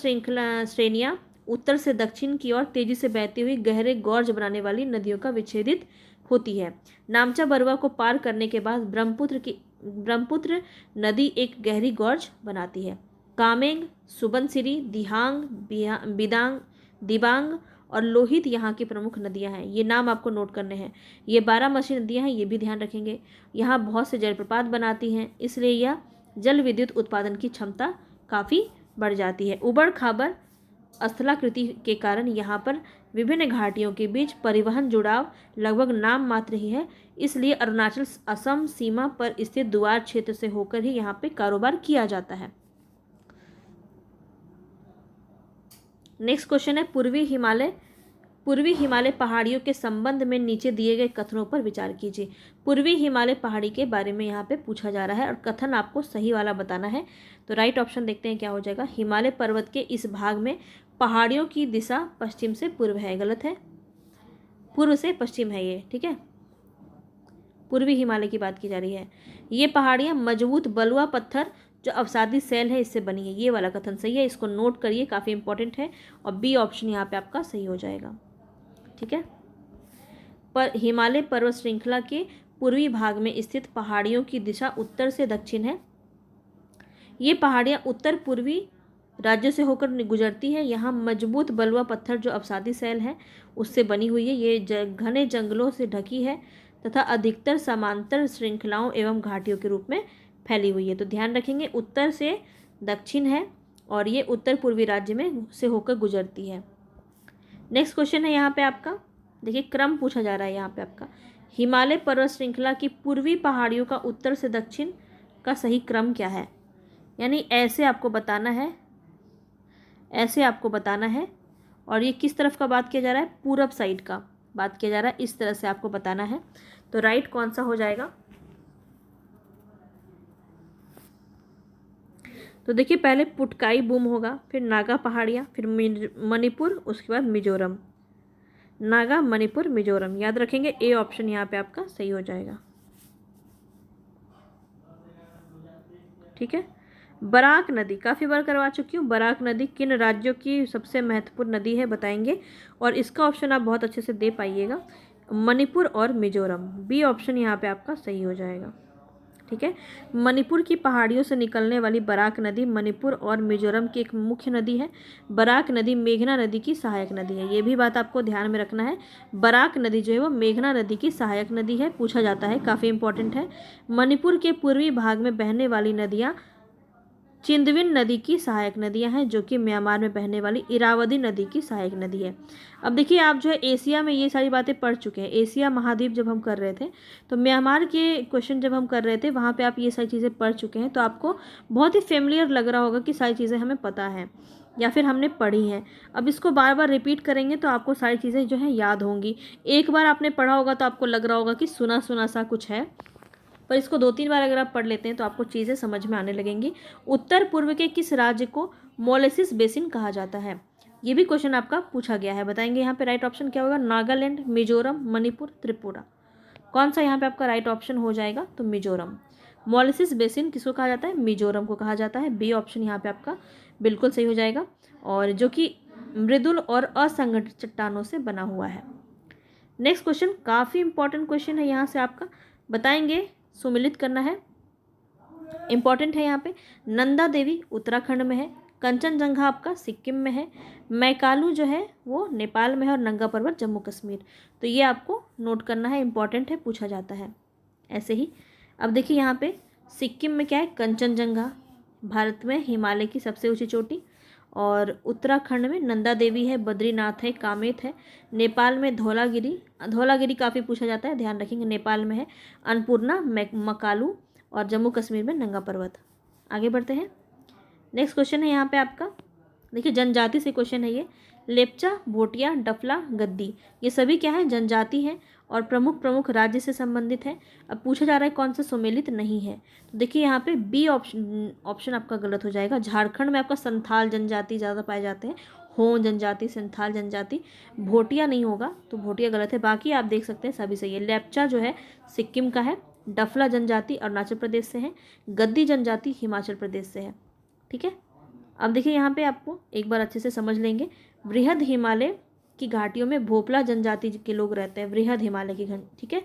श्रेणियाँ उत्तर से दक्षिण की ओर तेजी से बहती हुई गहरे गॉर्ज बनाने वाली नदियों का विच्छेदित होती है। नामचा बरुआ को पार करने के बाद ब्रह्मपुत्र नदी एक गहरी गॉर्ज बनाती है। कामेंग, सुबनसिरी, दिहांग, बिदांग, दिबांग और लोहित यहाँ की प्रमुख नदियाँ हैं। ये नाम आपको नोट करने हैं। ये 12 नदियाँ हैं, ये भी ध्यान रखेंगे। यहाँ बहुत से जलप्रपात बनाती हैं, इसलिए यह जल विद्युत उत्पादन की क्षमता काफ़ी बढ़ जाती है। उबड़ खाबड़ स्थलाकृति के कारण यहाँ पर विभिन्न घाटियों के बीच परिवहन जुड़ाव लगभग नाम मात्र ही है, इसलिए अरुणाचल असम सीमा पर स्थित दुआर क्षेत्र से होकर ही यहाँ पे कारोबार किया जाता है। नेक्स्ट क्वेश्चन है, पूर्वी हिमालय पहाड़ियों के संबंध में नीचे दिए गए कथनों पर विचार कीजिए। पूर्वी हिमालय पहाड़ी के बारे में यहाँ पे पूछा जा रहा है और कथन आपको सही वाला बताना है। तो राइट ऑप्शन देखते हैं क्या हो जाएगा। हिमालय पर्वत के इस भाग में पहाड़ियों की दिशा पश्चिम से पूर्व है, गलत है। पूर्व से पश्चिम है ये, ठीक है, पूर्वी हिमालय की बात की जा रही है। ये पहाड़ियाँ मजबूत बलुआ पत्थर जो अवसादी सेल है इससे बनी है। ये वाला कथन सही है, इसको नोट करिए, काफ़ी इंपॉर्टेंट है। और बी ऑप्शन यहाँ पे आपका सही हो जाएगा, ठीक है। पर हिमालय पर्वत श्रृंखला के पूर्वी भाग में स्थित पहाड़ियों की दिशा उत्तर से दक्षिण है। ये पहाड़ियाँ उत्तर पूर्वी राज्यों से होकर गुजरती है। यहाँ मजबूत बलुआ पत्थर जो अवसादी सेल है उससे बनी हुई है। ये घने जंगलों से ढकी है तथा अधिकतर समांतर श्रृंखलाओं एवं घाटियों के रूप में फैली हुई है। तो ध्यान रखेंगे, उत्तर से दक्षिण है और ये उत्तर पूर्वी राज्य में से होकर गुजरती है। नेक्स्ट क्वेश्चन है यहाँ पे आपका, देखिए क्रम पूछा जा रहा है यहाँ पे आपका, हिमालय पर्वत श्रृंखला की पूर्वी पहाड़ियों का उत्तर से दक्षिण का सही क्रम क्या है। यानी ऐसे आपको बताना है, ऐसे आपको बताना है। और ये किस तरफ का बात किया जा रहा है, पूरब साइड का बात किया जा रहा है, इस तरह से आपको बताना है। तो राइट कौन सा हो जाएगा, तो देखिए पहले पुटकाई बूम होगा, फिर नागा पहाड़ियाँ, फिर मणिपुर, उसके बाद मिजोरम। नागा, मणिपुर, मिजोरम, याद रखेंगे। ए ऑप्शन यहाँ पे आपका सही हो जाएगा, ठीक है। बराक नदी काफ़ी बार करवा चुकी हूँ। बराक नदी किन राज्यों की सबसे महत्वपूर्ण नदी है बताएंगे, और इसका ऑप्शन आप बहुत अच्छे से दे पाइएगा, मणिपुर और मिजोरम। बी ऑप्शन यहाँ पे आपका सही हो जाएगा, ठीक है। मणिपुर की पहाड़ियों से निकलने वाली बराक नदी मणिपुर और मिजोरम की एक मुख्य नदी है। बराक नदी मेघना नदी की सहायक नदी है। ये भी बात आपको ध्यान में रखना है, बराक नदी जो है वो मेघना नदी की सहायक नदी है, पूछा जाता है, काफ़ी इंपॉर्टेंट है। मणिपुर के पूर्वी भाग में बहने वाली नदियाँ चिंदविन नदी की सहायक नदियां हैं, जो कि म्यांमार में बहने वाली इरावदी नदी की सहायक नदी है। अब देखिए आप जो है एशिया में ये सारी बातें पढ़ चुके हैं। एशिया महाद्वीप जब हम कर रहे थे तो म्यांमार के क्वेश्चन जब हम कर रहे थे वहाँ पे आप ये सारी चीज़ें पढ़ चुके हैं, तो आपको बहुत ही फेमिलियर लग रहा होगा कि सारी चीज़ें हमें पता हैं या फिर हमने पढ़ी हैं। अब इसको बार बार रिपीट करेंगे तो आपको सारी चीज़ें जो है याद होंगी। एक बार आपने पढ़ा होगा तो आपको लग रहा होगा कि सुना सुना सा कुछ है, पर इसको 2-3 बार अगर आप पढ़ लेते हैं तो आपको चीज़ें समझ में आने लगेंगी। उत्तर पूर्व के किस राज्य को मोलेसिस बेसिन कहा जाता है, ये भी क्वेश्चन आपका पूछा गया है, बताएंगे। यहाँ पे राइट ऑप्शन क्या होगा, नागालैंड, मिजोरम, मणिपुर, त्रिपुरा। कौन सा यहाँ पे आपका राइट ऑप्शन हो जाएगा, तो मिजोरम। मोलेसिस बेसिन किसको कहा जाता है, मिजोरम को कहा जाता है। बी ऑप्शन यहाँ पे आपका बिल्कुल सही हो जाएगा, और जो कि मृदुल और असंगठित चट्टानों से बना हुआ है। नेक्स्ट क्वेश्चन काफ़ी इंपॉर्टेंट क्वेश्चन है, यहाँ से आपका बताएंगे, सुमिलित करना है, इंपॉर्टेंट है। यहाँ पे नंदा देवी उत्तराखंड में है, कंचनजंगा आपका सिक्किम में है, मैकालू जो है वो नेपाल में है, और नंगा पर्वत जम्मू कश्मीर। तो ये आपको नोट करना है, इंपॉर्टेंट है, पूछा जाता है ऐसे ही। अब देखिए यहाँ पे सिक्किम में क्या है, कंचनजंगा, भारत में हिमालय की सबसे ऊंची चोटी, और उत्तराखंड में नंदा देवी है, बद्रीनाथ है, कामेत है, नेपाल में धौलागिरी काफ़ी पूछा जाता है, ध्यान रखेंगे, नेपाल में है, अन्नपूर्णा, मकालू, और जम्मू कश्मीर में नंगा पर्वत। आगे बढ़ते हैं, नेक्स्ट क्वेश्चन है यहाँ पे आपका, देखिए जनजाति से क्वेश्चन है ये। लेप्चा, भोटिया, डफला, गद्दी, ये सभी क्या है, जनजाति हैं और प्रमुख राज्य से संबंधित है। अब पूछा जा रहा है कौन सा सुमेलित नहीं है, तो देखिए यहाँ पे बी ऑप्शन आपका गलत हो जाएगा। झारखंड में आपका संथाल जनजाति ज़्यादा पाए जाते हैं, हों जनजाति, संथाल जनजाति, भोटिया नहीं होगा, तो भोटिया गलत है। बाकी आप देख सकते हैं सभी सही है। लेप्चा जो है सिक्किम का है, डफला जनजाति अरुणाचल प्रदेश से है, गद्दी जनजाति हिमाचल प्रदेश से है, ठीक है। अब देखिए यहाँ पे आपको एक बार अच्छे से समझ लेंगे, बृहद हिमालय की घाटियों में भोपला जनजाति के लोग रहते हैं, बृहद हिमालय की घाटी, ठीक है।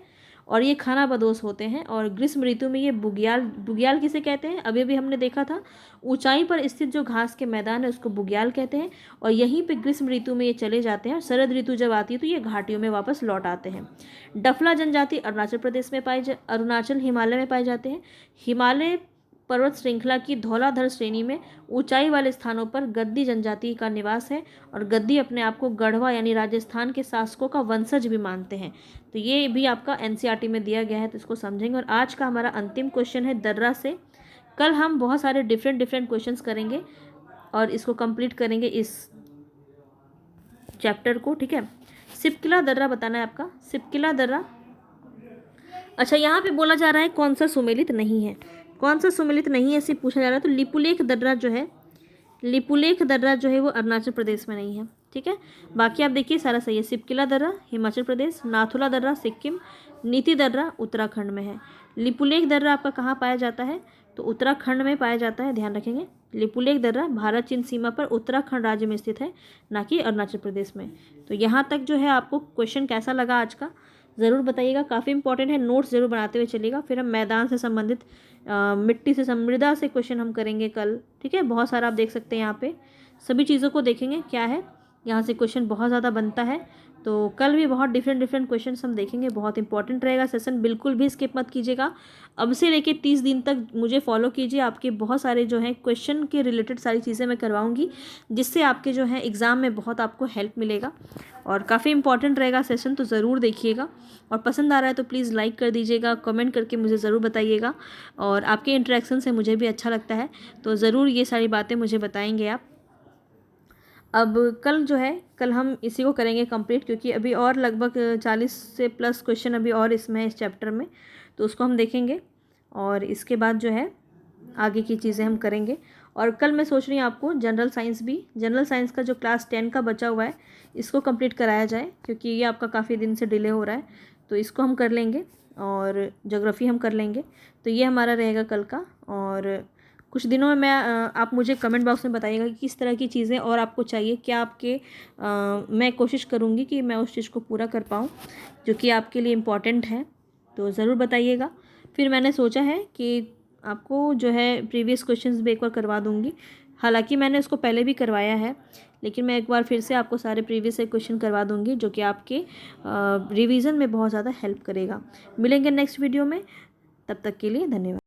और ये खाना बदोश होते हैं, और ग्रीष्म ऋतु में ये बुग्याल किसे कहते हैं, अभी भी हमने देखा था, ऊंचाई पर स्थित जो घास के मैदान है उसको बुग्याल कहते हैं, और यहीं पे ग्रीष्म ऋतु में ये चले जाते हैं, और शरद ऋतु जब आती है तो ये घाटियों में वापस लौट आते हैं। डफला जनजाति अरुणाचल प्रदेश में अरुणाचल हिमालय में पाए जाते हैं। हिमालय पर्वत श्रृंखला की धौलाधर श्रेणी में ऊंचाई वाले स्थानों पर गद्दी जनजाति का निवास है, और गद्दी अपने आप को गढ़वा यानी राजस्थान के शासकों का वंशज भी मानते हैं। तो ये भी आपका एनसीईआरटी में दिया गया है, तो इसको समझेंगे। और आज का हमारा अंतिम क्वेश्चन है दर्रा से। कल हम बहुत सारे डिफरेंट क्वेश्चंस करेंगे और इसको कंप्लीट करेंगे इस चैप्टर को, ठीक है। सिपकिला दर्रा बताना है आपका, सिपकिला दर्रा। अच्छा, यहाँ पे बोला जा रहा है कौन सा सुमेलित नहीं है, कौन सा सुमेलित नहीं है ऐसे पूछा जा रहा है। तो लिपुलेख दर्रा जो है, लिपुलेख दर्रा जो है वो अरुणाचल प्रदेश में नहीं है, ठीक है। बाकी आप देखिए सारा सही है। सिपकिला दर्रा हिमाचल प्रदेश, नाथुला दर्रा सिक्किम, नीति दर्रा उत्तराखंड में है। लिपुलेख दर्रा आपका कहाँ पाया जाता है? तो उत्तराखंड में पाया जाता है, ध्यान रखेंगे। लिपुलेख दर्रा भारत चीन सीमा पर उत्तराखंड राज्य में स्थित है, ना कि अरुणाचल प्रदेश में। तो यहाँ तक जो है आपको क्वेश्चन कैसा लगा आज का ज़रूर बताइएगा। काफ़ी इंपॉर्टेंट है, नोट्स ज़रूर बनाते हुए चलिएगा। फिर हम मैदान से संबंधित मिट्टी से मृदा से क्वेश्चन हम करेंगे कल, ठीक है। बहुत सारा आप देख सकते हैं यहाँ पे, सभी चीज़ों को देखेंगे क्या है। यहाँ से क्वेश्चन बहुत ज़्यादा बनता है, तो कल भी बहुत डिफरेंट क्वेश्चन हम देखेंगे। बहुत इंपॉर्टेंट रहेगा सेशन, बिल्कुल भी स्किप मत कीजिएगा। अब से लेके 30 दिन तक मुझे फॉलो कीजिए। आपके बहुत सारे जो हैं क्वेश्चन के रिलेटेड सारी चीज़ें मैं करवाऊंगी, जिससे आपके जो है एग्ज़ाम में बहुत आपको हेल्प मिलेगा। और काफ़ी इंपॉर्टेंट रहेगा सेशन, तो ज़रूर देखिएगा। और पसंद आ रहा है तो प्लीज़ लाइक कर दीजिएगा, कमेंट करके मुझे ज़रूर बताइएगा। और आपके इंटरेक्शन से मुझे भी अच्छा लगता है, तो ज़रूर ये सारी बातें मुझे बताएंगे आप। अब कल जो है, कल हम इसी को करेंगे कंप्लीट, क्योंकि अभी और लगभग 40 से प्लस क्वेश्चन अभी और इसमें है, इस चैप्टर में, तो उसको हम देखेंगे। और इसके बाद जो है आगे की चीज़ें हम करेंगे। और कल मैं सोच रही हूँ आपको जनरल साइंस का जो क्लास 10 का बचा हुआ है इसको कंप्लीट कराया जाए, क्योंकि ये आपका काफ़ी दिन से डिले हो रहा है, तो इसको हम कर लेंगे। और ज्योग्राफी हम कर लेंगे, तो ये हमारा रहेगा कल का। और कुछ दिनों में आप मुझे कमेंट बॉक्स में बताइएगा कि किस तरह की चीज़ें और आपको चाहिए, क्या आपके मैं कोशिश करूँगी कि मैं उस चीज़ को पूरा कर पाऊँ जो कि आपके लिए इम्पॉर्टेंट है, तो ज़रूर बताइएगा। फिर मैंने सोचा है कि आपको जो है प्रीवियस क्वेश्चंस भी एक बार करवा दूँगी। हालांकि मैंने उसको पहले भी करवाया है, लेकिन मैं एक बार फिर से आपको सारे प्रीवियस से क्वेश्चन करवा दूँगी, जो कि आपके रिवीजन में बहुत ज़्यादा हेल्प करेगा। मिलेंगे नेक्स्ट वीडियो में, तब तक के लिए धन्यवाद।